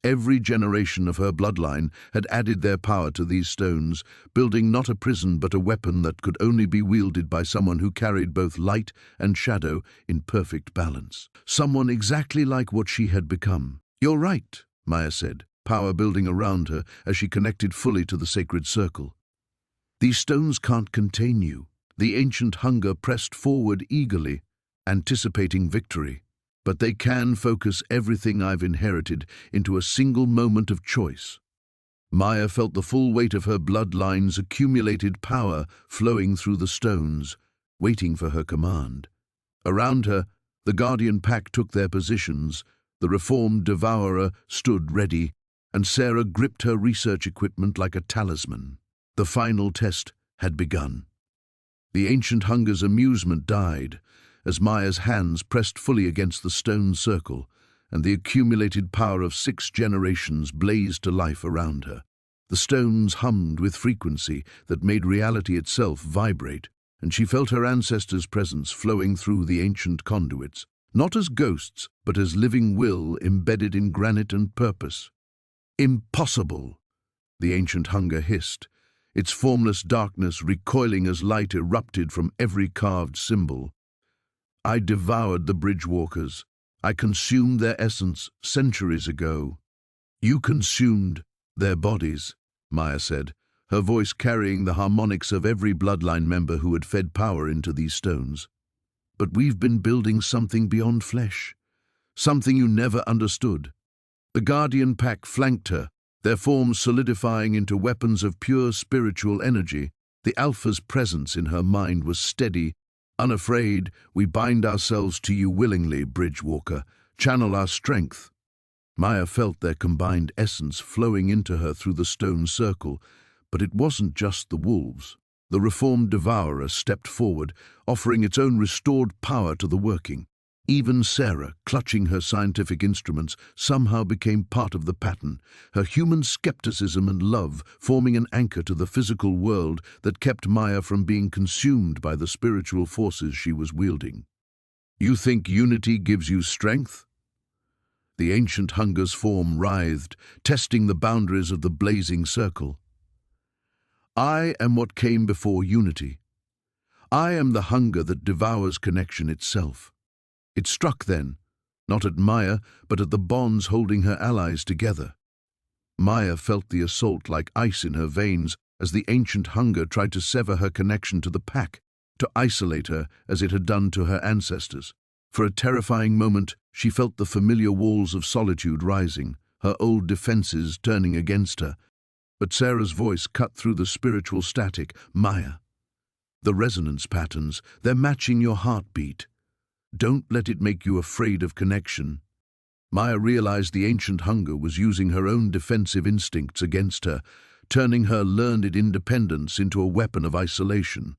Every generation of her bloodline had added their power to these stones, building not a prison but a weapon that could only be wielded by someone who carried both light and shadow in perfect balance. Someone exactly like what she had become. You're right, Maya said, power building around her as she connected fully to the sacred circle. These stones can't contain you. The ancient hunger pressed forward eagerly, anticipating victory. But they can focus everything I've inherited into a single moment of choice. Maya felt the full weight of her bloodline's accumulated power flowing through the stones, waiting for her command. Around her, the guardian pack took their positions, the reformed devourer stood ready, and Sarah gripped her research equipment like a talisman. The final test had begun. The ancient hunger's amusement died as Maya's hands pressed fully against the stone circle, and the accumulated power of 6 generations blazed to life around her. The stones hummed with frequency that made reality itself vibrate, and she felt her ancestors' presence flowing through the ancient conduits, not as ghosts, but as living will embedded in granite and purpose. Impossible, the ancient hunger hissed, its formless darkness recoiling as light erupted from every carved symbol. I devoured the bridge walkers. I consumed their essence centuries ago. You consumed their bodies, Maya said, her voice carrying the harmonics of every bloodline member who had fed power into these stones. But we've been building something beyond flesh, something you never understood. The guardian pack flanked her, their forms solidifying into weapons of pure spiritual energy. The Alpha's presence in her mind was steady. Unafraid, we bind ourselves to you willingly, Bridgewalker. Channel our strength. Maya felt their combined essence flowing into her through the stone circle, but it wasn't just the wolves. The reformed devourer stepped forward, offering its own restored power to the working. Even Sarah, clutching her scientific instruments, somehow became part of the pattern, her human skepticism and love forming an anchor to the physical world that kept Maya from being consumed by the spiritual forces she was wielding. You think unity gives you strength? The ancient hunger's form writhed, testing the boundaries of the blazing circle. I am what came before unity. I am the hunger that devours connection itself. It struck then, not at Maya, but at the bonds holding her allies together. Maya felt the assault like ice in her veins as the ancient hunger tried to sever her connection to the pack, to isolate her as it had done to her ancestors. For a terrifying moment, she felt the familiar walls of solitude rising, her old defenses turning against her. But Sarah's voice cut through the spiritual static. Maya, the resonance patterns, they're matching your heartbeat. Don't let it make you afraid of connection. Maya realized the ancient hunger was using her own defensive instincts against her, turning her learned independence into a weapon of isolation.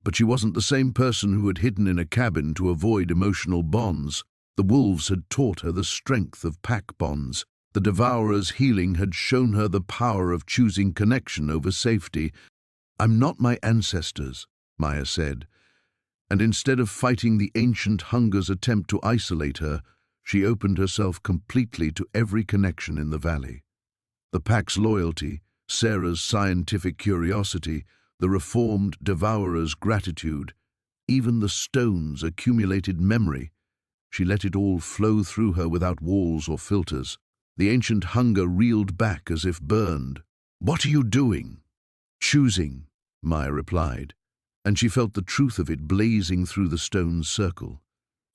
But she wasn't the same person who had hidden in a cabin to avoid emotional bonds. The wolves had taught her the strength of pack bonds. The Devourer's healing had shown her the power of choosing connection over safety. I'm not my ancestors, Maya said, and instead of fighting the ancient hunger's attempt to isolate her, she opened herself completely to every connection in the valley. The pack's loyalty, Sarah's scientific curiosity, the reformed Devourer's gratitude, even the stone's accumulated memory. She let it all flow through her without walls or filters. The ancient hunger reeled back as if burned. What are you doing? Choosing, Maya replied, and she felt the truth of it blazing through the stone's circle.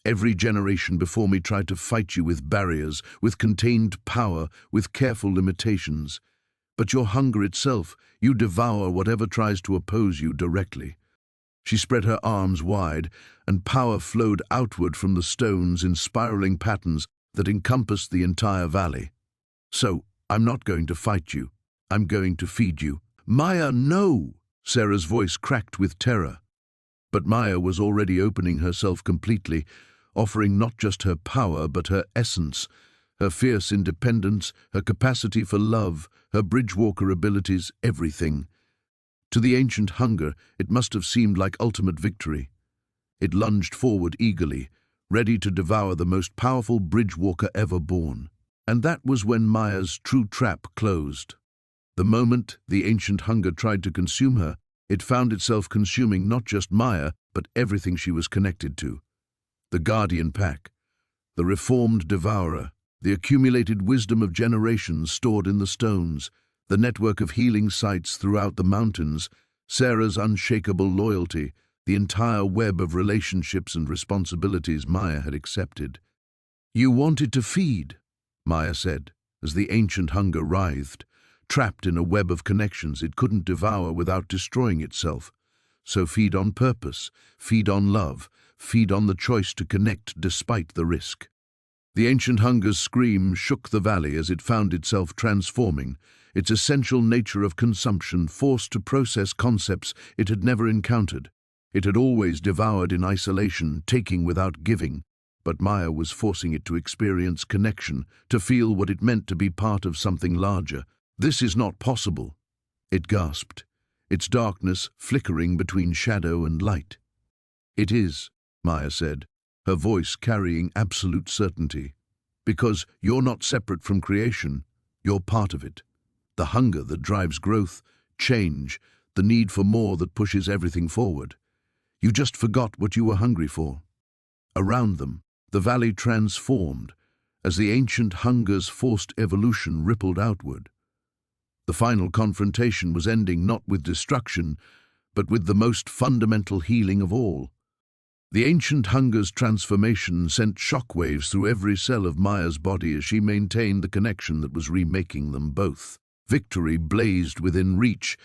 Every generation before me tried to fight you with barriers, with contained power, with careful limitations. But your hunger itself, you devour whatever tries to oppose you directly. She spread her arms wide, and power flowed outward from the stones in spiraling patterns that encompassed the entire valley. So, I'm not going to fight you. I'm going to feed you. Maya, no! Sarah's voice cracked with terror. But Maya was already opening herself completely, offering not just her power but her essence, her fierce independence, her capacity for love, her bridgewalker abilities, everything. To the ancient hunger, it must have seemed like ultimate victory. It lunged forward eagerly, ready to devour the most powerful bridgewalker ever born. And that was when Maya's true trap closed. The moment the ancient hunger tried to consume her, it found itself consuming not just Maya, but everything she was connected to. The guardian pack, the reformed devourer, the accumulated wisdom of generations stored in the stones, the network of healing sites throughout the mountains, Sarah's unshakable loyalty, the entire web of relationships and responsibilities Maya had accepted. You wanted to feed, Maya said, as the ancient hunger writhed, trapped in a web of connections it couldn't devour without destroying itself. So feed on purpose, feed on love, feed on the choice to connect despite the risk. The ancient hunger's scream shook the valley as it found itself transforming, its essential nature of consumption forced to process concepts it had never encountered. It had always devoured in isolation, taking without giving, but Maya was forcing it to experience connection, to feel what it meant to be part of something larger. This is not possible, it gasped, its darkness flickering between shadow and light. It is, Maya said, her voice carrying absolute certainty. Because you're not separate from creation, you're part of it. The hunger that drives growth, change, the need for more that pushes everything forward. You just forgot what you were hungry for. Around them, the valley transformed as the ancient hunger's forced evolution rippled outward. The final confrontation was ending not with destruction, but with the most fundamental healing of all. The ancient hunger's transformation sent shockwaves through every cell of Maya's body as she maintained the connection that was remaking them both. Victory blazed within reach,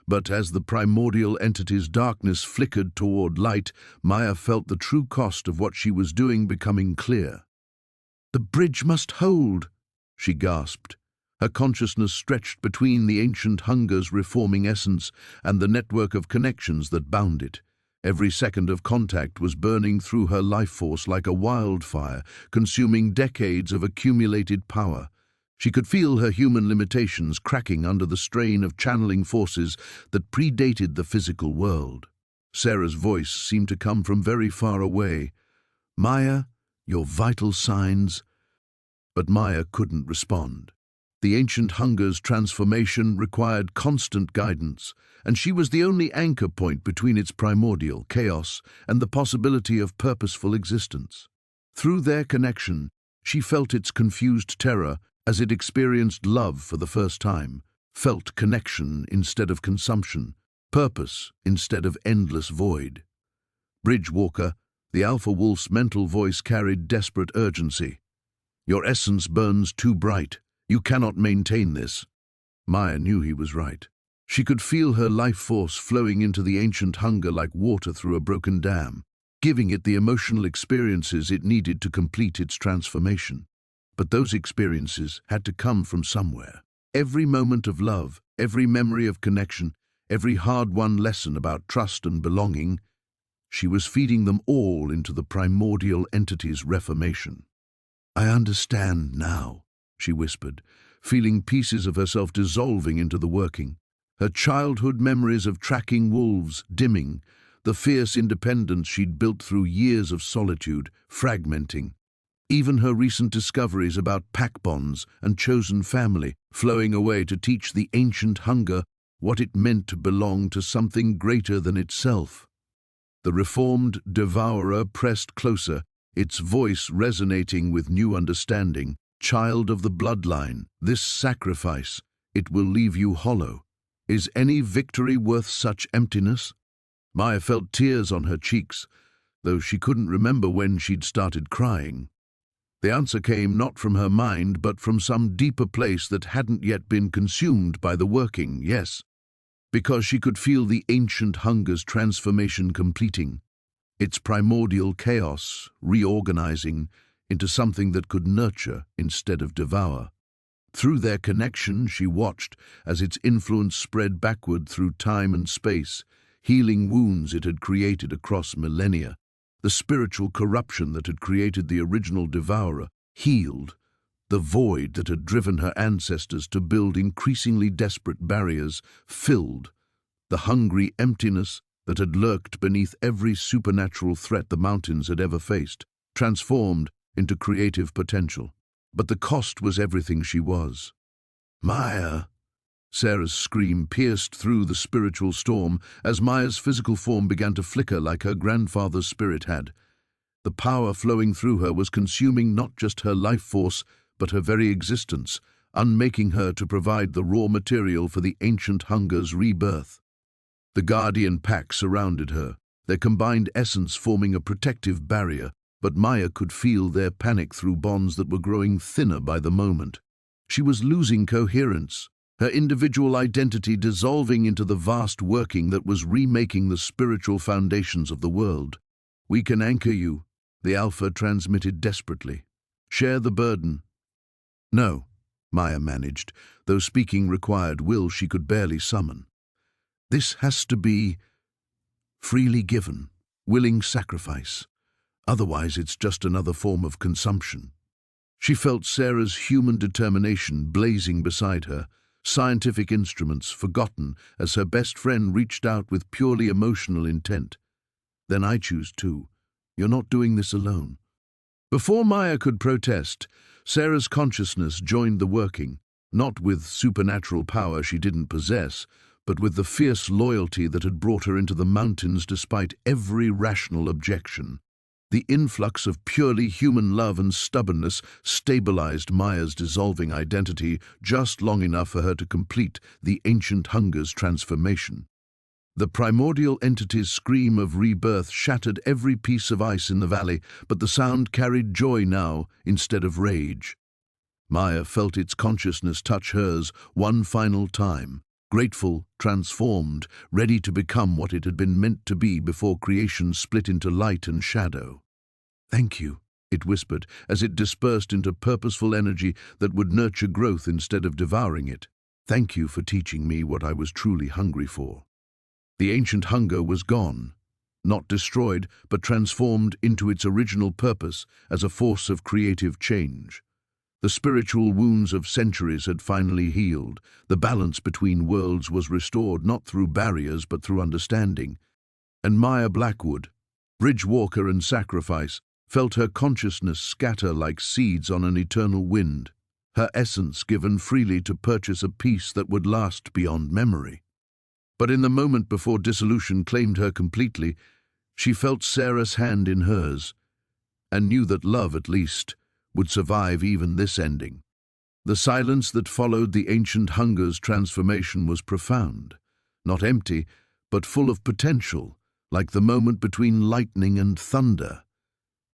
but as the primordial entity's darkness flickered toward light, Maya felt the true cost of what she was doing becoming clear. The bridge must hold, she gasped. Her consciousness stretched between the ancient hunger's reforming essence and the network of connections that bound it. Every second of contact was burning through her life force like a wildfire, consuming decades of accumulated power. She could feel her human limitations cracking under the strain of channeling forces that predated the physical world. Sarah's voice seemed to come from very far away. Maya, your vital signs. But Maya couldn't respond. The ancient hunger's transformation required constant guidance, and she was the only anchor point between its primordial chaos and the possibility of purposeful existence. Through their connection, she felt its confused terror as it experienced love for the first time, felt connection instead of consumption, purpose instead of endless void. Bridgewalker, the alpha wolf's mental voice carried desperate urgency. Your essence burns too bright. You cannot maintain this. Maya knew he was right. She could feel her life force flowing into the ancient hunger like water through a broken dam, giving it the emotional experiences it needed to complete its transformation. But those experiences had to come from somewhere. Every moment of love, every memory of connection, every hard-won lesson about trust and belonging, she was feeding them all into the primordial entity's reformation. I understand now, she whispered, feeling pieces of herself dissolving into the working, her childhood memories of tracking wolves dimming, the fierce independence she'd built through years of solitude fragmenting, even her recent discoveries about pack bonds and chosen family flowing away to teach the ancient hunger what it meant to belong to something greater than itself. The reformed devourer pressed closer, its voice resonating with new understanding. Child of the bloodline, this sacrifice, it will leave you hollow. Is any victory worth such emptiness? Maya felt tears on her cheeks, though she couldn't remember when she'd started crying. The answer came not from her mind, but from some deeper place that hadn't yet been consumed by the working, yes, because she could feel the ancient hunger's transformation completing, its primordial chaos reorganizing into something that could nurture instead of devour. Through their connection, she watched as its influence spread backward through time and space, healing wounds it had created across millennia. The spiritual corruption that had created the original devourer healed, the void that had driven her ancestors to build increasingly desperate barriers filled, the hungry emptiness that had lurked beneath every supernatural threat the mountains had ever faced, transformed into creative potential. But the cost was everything she was. Maya! Sarah's scream pierced through the spiritual storm as Maya's physical form began to flicker like her grandfather's spirit had. The power flowing through her was consuming not just her life force, but her very existence, unmaking her to provide the raw material for the ancient hunger's rebirth. The guardian pack surrounded her, their combined essence forming a protective barrier, but Maya could feel their panic through bonds that were growing thinner by the moment. She was losing coherence, her individual identity dissolving into the vast working that was remaking the spiritual foundations of the world. We can anchor you, the Alpha transmitted desperately. Share the burden. No, Maya managed, though speaking required will she could barely summon. This has to be freely given, willing sacrifice. Otherwise, it's just another form of consumption. She felt Sarah's human determination blazing beside her, scientific instruments forgotten as her best friend reached out with purely emotional intent. Then I choose too. You're not doing this alone. Before Maya could protest, Sarah's consciousness joined the working, not with supernatural power she didn't possess, but with the fierce loyalty that had brought her into the mountains despite every rational objection. The influx of purely human love and stubbornness stabilized Maya's dissolving identity just long enough for her to complete the ancient hunger's transformation. The primordial entity's scream of rebirth shattered every piece of ice in the valley, but the sound carried joy now instead of rage. Maya felt its consciousness touch hers one final time, grateful, transformed, ready to become what it had been meant to be before creation split into light and shadow. Thank you, it whispered, as it dispersed into purposeful energy that would nurture growth instead of devouring it. Thank you for teaching me what I was truly hungry for. The ancient hunger was gone, not destroyed, but transformed into its original purpose as a force of creative change. The spiritual wounds of centuries had finally healed. The balance between worlds was restored not through barriers but through understanding. And Maya Blackwood, bridge-walker and sacrifice, felt her consciousness scatter like seeds on an eternal wind. her essence given freely to purchase a peace that would last beyond memory. But in the moment before dissolution claimed her completely, she felt Sarah's hand in hers, and knew that love, at least, would survive even this ending. The silence that followed the ancient hunger's transformation was profound, not empty, but full of potential, like the moment between lightning and thunder.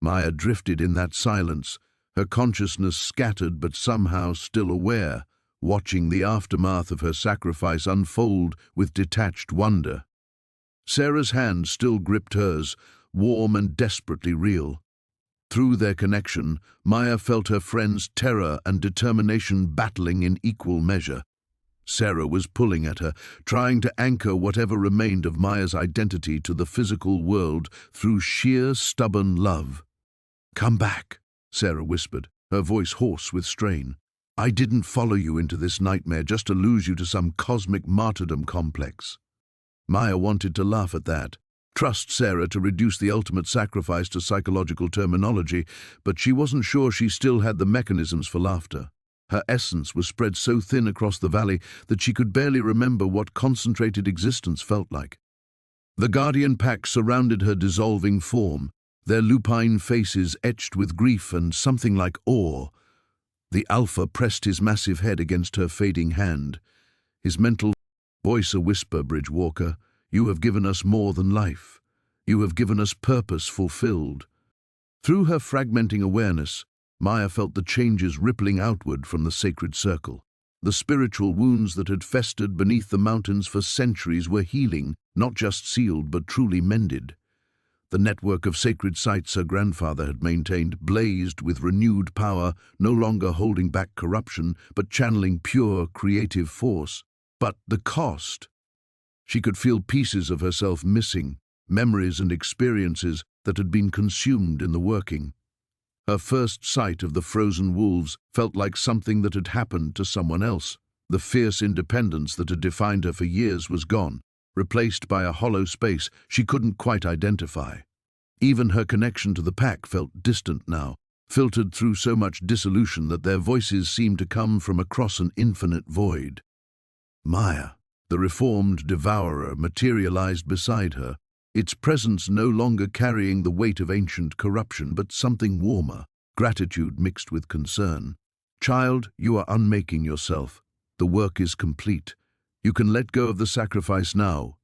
Maya drifted in that silence, her consciousness scattered but somehow still aware, watching the aftermath of her sacrifice unfold with detached wonder. Sarah's hand still gripped hers, warm and desperately real. Through their connection, Maya felt her friend's terror and determination battling in equal measure. Sarah was pulling at her, trying to anchor whatever remained of Maya's identity to the physical world through sheer stubborn love. "Come back," Sarah whispered, her voice hoarse with strain. "I didn't follow you into this nightmare just to lose you to some cosmic martyrdom complex." Maya wanted to laugh at that, trust Sarah to reduce the ultimate sacrifice to psychological terminology, but she wasn't sure she still had the mechanisms for laughter. Her essence was spread so thin across the valley that she could barely remember what concentrated existence felt like. The Guardian Pack surrounded her dissolving form, their lupine faces etched with grief and something like awe. The Alpha pressed his massive head against her fading hand. His mental voice a whisper, "Bridgewalker, you have given us more than life. You have given us purpose fulfilled." Through her fragmenting awareness, Maya felt the changes rippling outward from the sacred circle. The spiritual wounds that had festered beneath the mountains for centuries were healing, not just sealed but truly mended. The network of sacred sites her grandfather had maintained blazed with renewed power, no longer holding back corruption, but channeling pure, creative force. But the cost? She could feel pieces of herself missing, memories and experiences that had been consumed in the working. Her first sight of the frozen wolves felt like something that had happened to someone else. The fierce independence that had defined her for years was gone, replaced by a hollow space she couldn't quite identify. Even her connection to the pack felt distant now, filtered through so much dissolution that their voices seemed to come from across an infinite void. Maya, the reformed devourer, materialized beside her, its presence no longer carrying the weight of ancient corruption, but something warmer, gratitude mixed with concern. "Child, you are unmaking yourself. The work is complete. You can let go of the sacrifice now."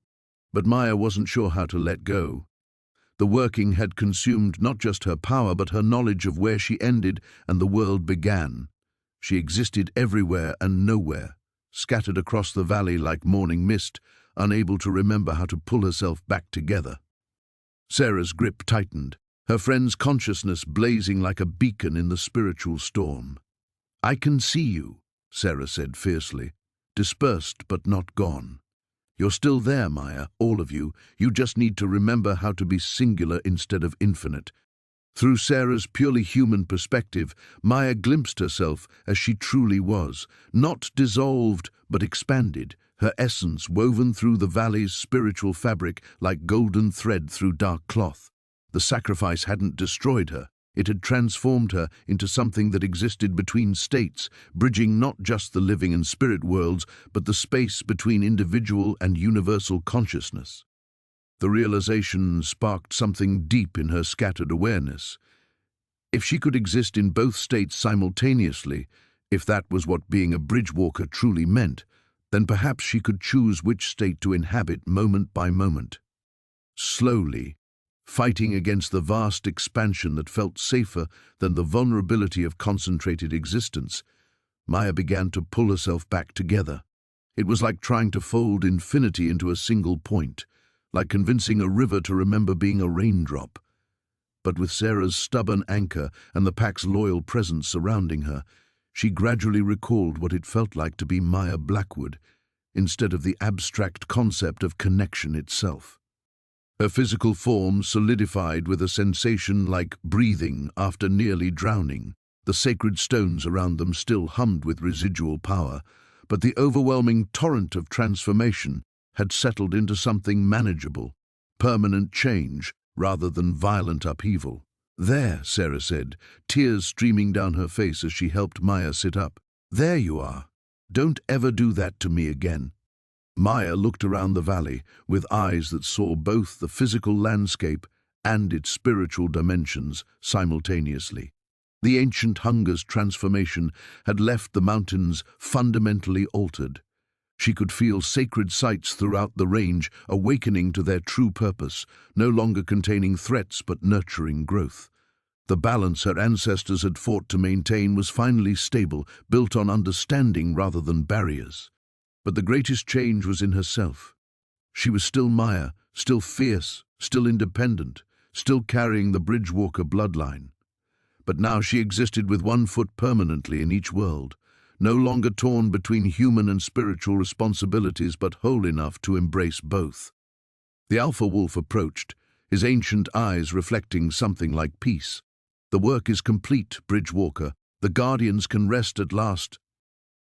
But Maya wasn't sure how to let go. The working had consumed not just her power, but her knowledge of where she ended and the world began. She existed everywhere and nowhere, scattered across the valley like morning mist, unable to remember how to pull herself back together. Sarah's grip tightened, her friend's consciousness blazing like a beacon in the spiritual storm. "I can see you," Sarah said fiercely, "dispersed but not gone. You're still there, Maya, all of you. You just need to remember how to be singular instead of infinite." Through Sarah's purely human perspective, Maya glimpsed herself as she truly was, not dissolved but expanded, her essence woven through the valley's spiritual fabric like golden thread through dark cloth. The sacrifice hadn't destroyed her. It had transformed her into something that existed between states, bridging not just the living and spirit worlds, but the space between individual and universal consciousness. The realization sparked something deep in her scattered awareness. If she could exist in both states simultaneously, if that was what being a bridgewalker truly meant, then perhaps she could choose which state to inhabit moment by moment. Slowly, fighting against the vast expansion that felt safer than the vulnerability of concentrated existence, Maya began to pull herself back together. It was like trying to fold infinity into a single point, like convincing a river to remember being a raindrop. But with Sarah's stubborn anchor and the pack's loyal presence surrounding her, she gradually recalled what it felt like to be Maya Blackwood, instead of the abstract concept of connection itself. Her physical form solidified with a sensation like breathing after nearly drowning. The sacred stones around them still hummed with residual power, but the overwhelming torrent of transformation had settled into something manageable, permanent change rather than violent upheaval. "There," Sarah said, tears streaming down her face as she helped Maya sit up. "There you are. Don't ever do that to me again." Maya looked around the valley with eyes that saw both the physical landscape and its spiritual dimensions simultaneously. The ancient hunger's transformation had left the mountains fundamentally altered. She could feel sacred sites throughout the range awakening to their true purpose, no longer containing threats but nurturing growth. The balance her ancestors had fought to maintain was finally stable, built on understanding rather than barriers. But the greatest change was in herself. She was still Maya, still fierce, still independent, still carrying the Bridgewalker bloodline. But now she existed with one foot permanently in each world, no longer torn between human and spiritual responsibilities, but whole enough to embrace both. The alpha wolf approached, his ancient eyes reflecting something like peace. "The work is complete, Bridgewalker. The Guardians can rest at last."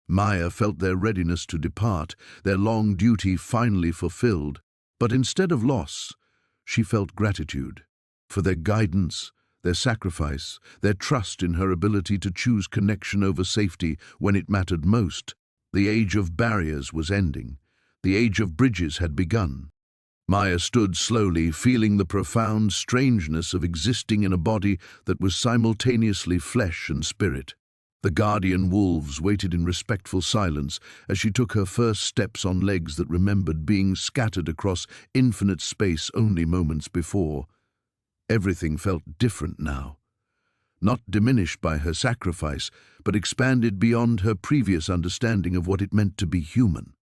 Maya felt their readiness to depart, their long duty finally fulfilled. But instead of loss, she felt gratitude for their guidance, their sacrifice, their trust in her ability to choose connection over safety when it mattered most. The age of barriers was ending. The age of bridges had begun. Maya stood slowly, feeling the profound strangeness of existing in a body that was simultaneously flesh and spirit. The guardian wolves waited in respectful silence as she took her first steps on legs that remembered being scattered across infinite space only moments before. Everything felt different now. Not diminished by her sacrifice, but expanded beyond her previous understanding of what it meant to be human.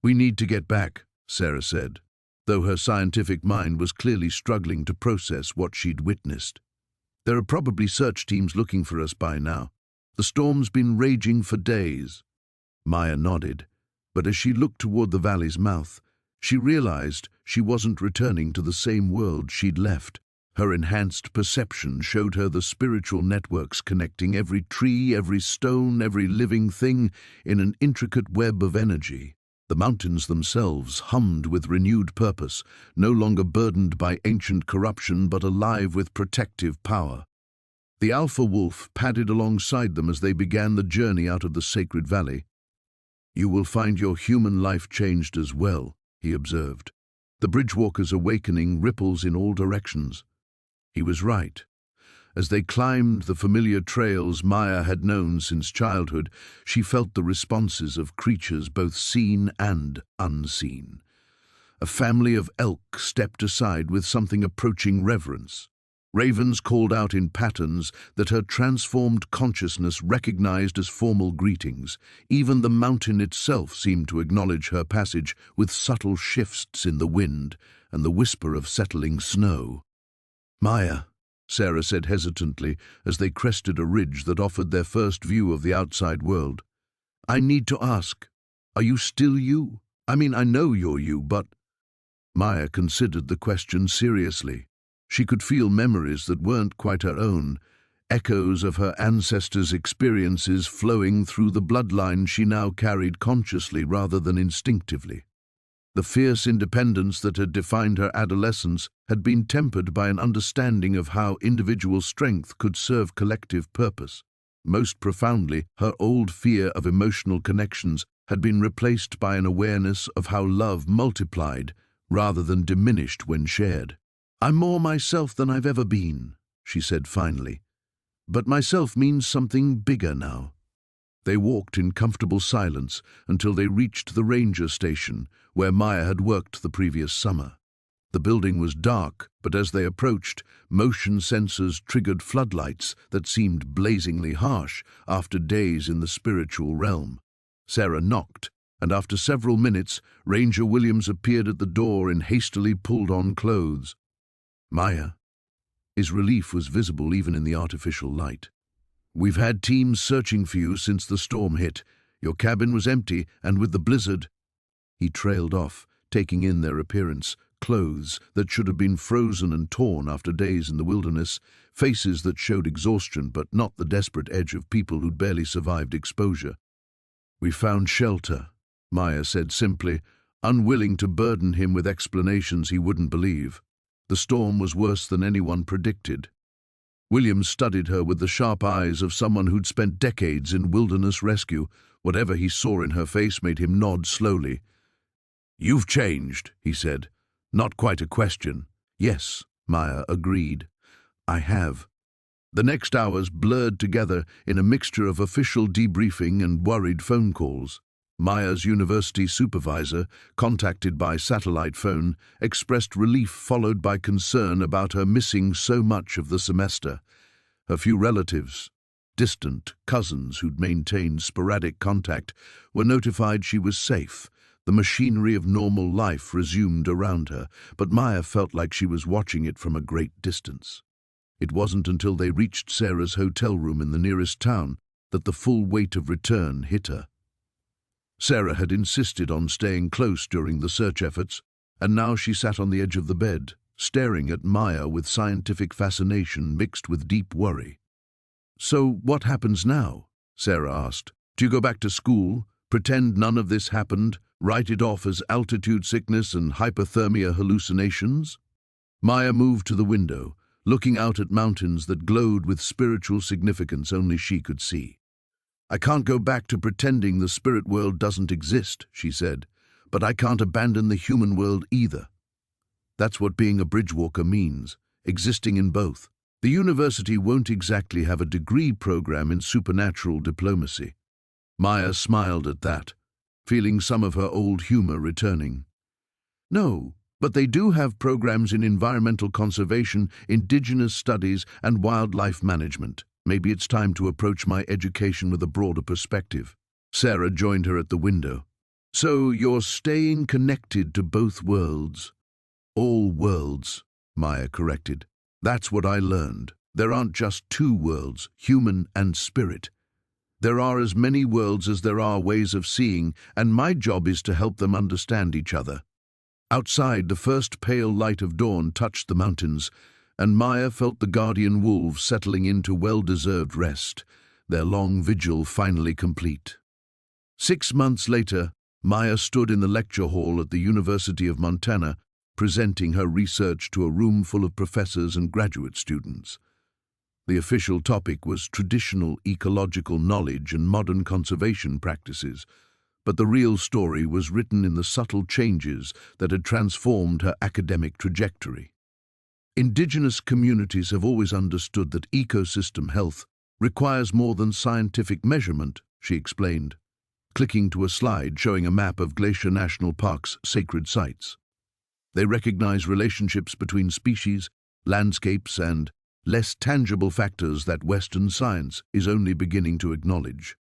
"We need to get back," Sarah said, though her scientific mind was clearly struggling to process what she'd witnessed. "There are probably search teams looking for us by now. The storm's been raging for days." Maya nodded, but as she looked toward the valley's mouth, she realized she wasn't returning to the same world she'd left. Her enhanced perception showed her the spiritual networks connecting every tree, every stone, every living thing in an intricate web of energy. The mountains themselves hummed with renewed purpose, no longer burdened by ancient corruption but alive with protective power. The alpha wolf padded alongside them as they began the journey out of the sacred valley. "You will find your human life changed as well," he observed. "The Bridgewalker's awakening ripples in all directions." He was right. As they climbed the familiar trails Maya had known since childhood, she felt the responses of creatures both seen and unseen. A family of elk stepped aside with something approaching reverence. Ravens called out in patterns that her transformed consciousness recognized as formal greetings. Even the mountain itself seemed to acknowledge her passage with subtle shifts in the wind and the whisper of settling snow. "Maya," Sarah said hesitantly as they crested a ridge that offered their first view of the outside world. "I need to ask, are you still you? I mean, I know you're you, but—" Maya considered the question seriously. She could feel memories that weren't quite her own, echoes of her ancestors' experiences flowing through the bloodline she now carried consciously rather than instinctively. The fierce independence that had defined her adolescence had been tempered by an understanding of how individual strength could serve collective purpose. Most profoundly, her old fear of emotional connections had been replaced by an awareness of how love multiplied rather than diminished when shared. "I'm more myself than I've ever been," she said finally. "But myself means something bigger now." They walked in comfortable silence until they reached the ranger station, where Maya had worked the previous summer. The building was dark, but as they approached, motion sensors triggered floodlights that seemed blazingly harsh after days in the spiritual realm. Sarah knocked, and after several minutes, Ranger Williams appeared at the door in hastily pulled-on clothes. "Maya." His relief was visible even in the artificial light. "We've had teams searching for you since the storm hit. Your cabin was empty, and with the blizzard—" He trailed off, taking in their appearance, clothes that should have been frozen and torn after days in the wilderness, faces that showed exhaustion but not the desperate edge of people who'd barely survived exposure. "We found shelter," Maya said simply, unwilling to burden him with explanations he wouldn't believe. The storm was worse than anyone predicted. Williams studied her with the sharp eyes of someone who'd spent decades in wilderness rescue. Whatever he saw in her face made him nod slowly. "You've changed," he said. Not quite a question. "Yes," Maya agreed. "I have." The next hours blurred together in a mixture of official debriefing and worried phone calls. Maya's university supervisor, contacted by satellite phone, expressed relief followed by concern about her missing so much of the semester. Her few relatives, distant cousins who'd maintained sporadic contact, were notified she was safe. The machinery of normal life resumed around her, but Maya felt like she was watching it from a great distance. It wasn't until they reached Sarah's hotel room in the nearest town that the full weight of return hit her. Sarah had insisted on staying close during the search efforts, and now she sat on the edge of the bed, staring at Maya with scientific fascination mixed with deep worry. "So what happens now?" Sarah asked. "Do you go back to school, pretend none of this happened, write it off as altitude sickness and hypothermia hallucinations?" Maya moved to the window, looking out at mountains that glowed with spiritual significance only she could see. "I can't go back to pretending the spirit world doesn't exist," she said, "but I can't abandon the human world either. That's what being a bridgewalker means, existing in both. The university won't exactly have a degree program in supernatural diplomacy." Maya smiled at that, feeling some of her old humor returning. "No, but they do have programs in environmental conservation, indigenous studies, and wildlife management. Maybe it's time to approach my education with a broader perspective." Sarah joined her at the window. "So you're staying connected to both worlds?" "All worlds," Maya corrected. "That's what I learned. There aren't just two worlds, human and spirit. There are as many worlds as there are ways of seeing, and my job is to help them understand each other." Outside, the first pale light of dawn touched the mountains, and Maya felt the guardian wolves settling into well-deserved rest, their long vigil finally complete. 6 months later, Maya stood in the lecture hall at the University of Montana, presenting her research to a room full of professors and graduate students. The official topic was traditional ecological knowledge and modern conservation practices, but the real story was written in the subtle changes that had transformed her academic trajectory. Indigenous communities have always understood that ecosystem health requires more than scientific measurement, she explained, clicking to a slide showing a map of Glacier National Park's sacred sites. They recognize relationships between species, landscapes, and less tangible factors that Western science is only beginning to acknowledge.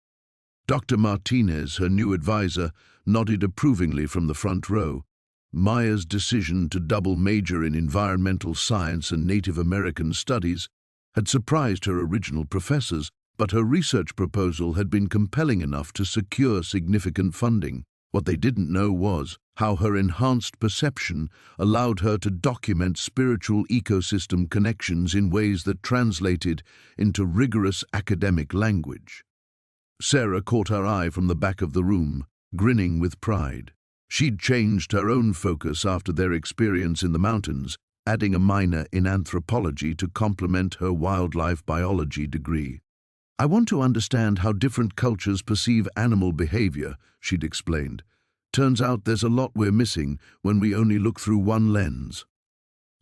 Dr. Martinez, her new advisor, nodded approvingly from the front row. Maya's decision to double major in environmental science and Native American studies had surprised her original professors, but her research proposal had been compelling enough to secure significant funding. What they didn't know was how her enhanced perception allowed her to document spiritual ecosystem connections in ways that translated into rigorous academic language. Sarah caught her eye from the back of the room, grinning with pride. She'd changed her own focus after their experience in the mountains, adding a minor in anthropology to complement her wildlife biology degree. "I want to understand how different cultures perceive animal behavior," she'd explained. "Turns out there's a lot we're missing when we only look through one lens."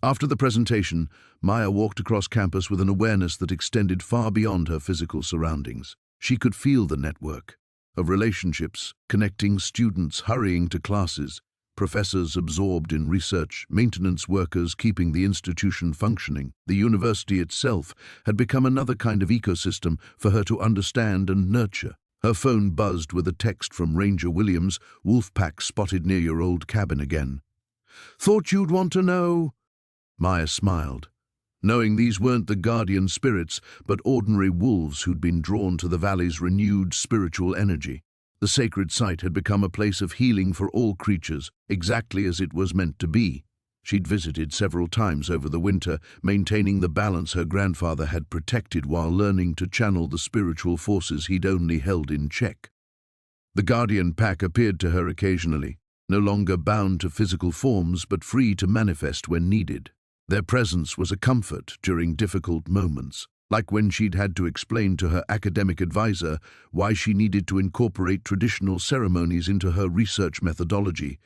After the presentation, Maya walked across campus with an awareness that extended far beyond her physical surroundings. She could feel the network of relationships, connecting students hurrying to classes, professors absorbed in research, maintenance workers keeping the institution functioning. The university itself had become another kind of ecosystem for her to understand and nurture. Her phone buzzed with a text from Ranger Williams, "Wolfpack spotted near your old cabin again." "Thought you'd want to know." Maya smiled, knowing these weren't the guardian spirits, but ordinary wolves who'd been drawn to the valley's renewed spiritual energy. The sacred site had become a place of healing for all creatures, exactly as it was meant to be. She'd visited several times over the winter, maintaining the balance her grandfather had protected while learning to channel the spiritual forces he'd only held in check. The guardian pack appeared to her occasionally, no longer bound to physical forms but free to manifest when needed. Their presence was a comfort during difficult moments. like when she'd had to explain to her academic advisor why she needed to incorporate traditional ceremonies into her research methodology,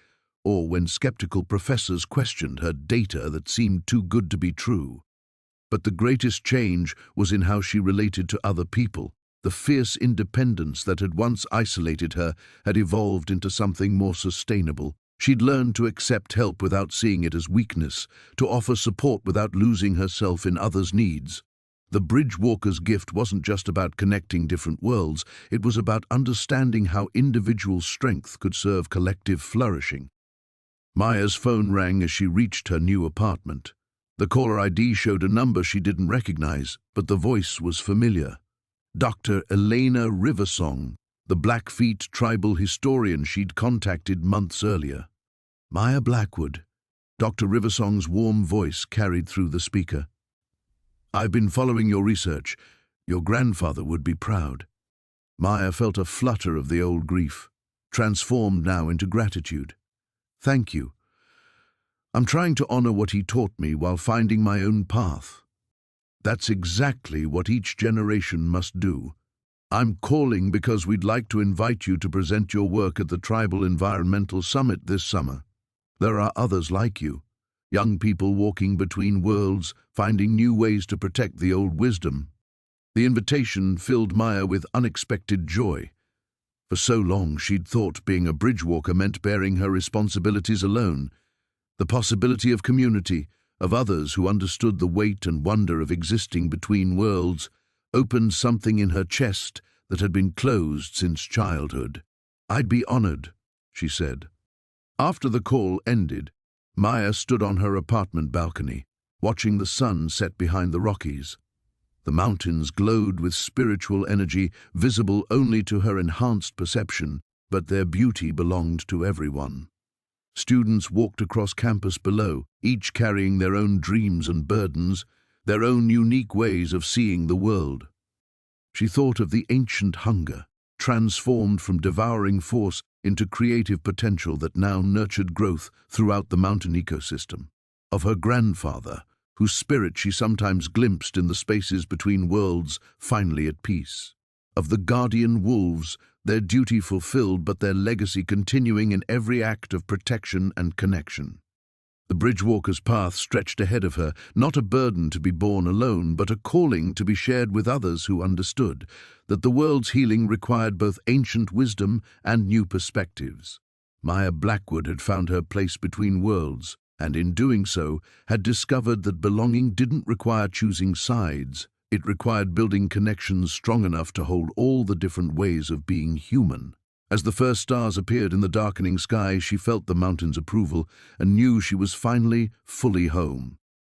or when skeptical professors questioned her data that seemed too good to be true. But the greatest change was in how she related to other people. The fierce independence that had once isolated her had evolved into something more sustainable. She'd learned to accept help without seeing it as weakness, to offer support without losing herself in others' needs. The bridge walker's gift wasn't just about connecting different worlds, it was about understanding how individual strength could serve collective flourishing. Maya's phone rang as she reached her new apartment. The caller ID showed a number she didn't recognize, but the voice was familiar. Dr. Elena Riversong, the Blackfeet tribal historian she'd contacted months earlier. Maya Blackwood. Dr. Riversong's warm voice carried through the speaker. "I've been following your research. Your grandfather would be proud." Maya felt a flutter of the old grief, transformed now into gratitude. "Thank you. I'm trying to honor what he taught me while finding my own path. That's exactly what each generation must do. I'm calling because we'd like to invite you to present your work at the Tribal Environmental Summit this summer. There are others like you, young people walking between worlds, finding new ways to protect the old wisdom." The invitation filled Maya with unexpected joy. For so long she'd thought being a bridge walker meant bearing her responsibilities alone. The possibility of community, of others who understood the weight and wonder of existing between worlds, opened something in her chest that had been closed since childhood. "I'd be honored," she said. After the call ended, Maya stood on her apartment balcony, watching the sun set behind the Rockies. The mountains glowed with spiritual energy, visible only to her enhanced perception, but their beauty belonged to everyone. Students walked across campus below, each carrying their own dreams and burdens, their own unique ways of seeing the world. She thought of the ancient hunger, transformed from devouring force into creative potential that now nurtured growth throughout the mountain ecosystem. Of her grandfather, whose spirit she sometimes glimpsed in the spaces between worlds, finally at peace. Of the guardian wolves, their duty fulfilled but their legacy continuing in every act of protection and connection. The bridgewalker's path stretched ahead of her, not a burden to be borne alone, but a calling to be shared with others who understood that the world's healing required both ancient wisdom and new perspectives. Maya Blackwood had found her place between worlds, and in doing so, had discovered that belonging didn't require choosing sides. It required building connections strong enough to hold all the different ways of being human. As the first stars appeared in the darkening sky, she felt the mountain's approval and knew she was finally fully home.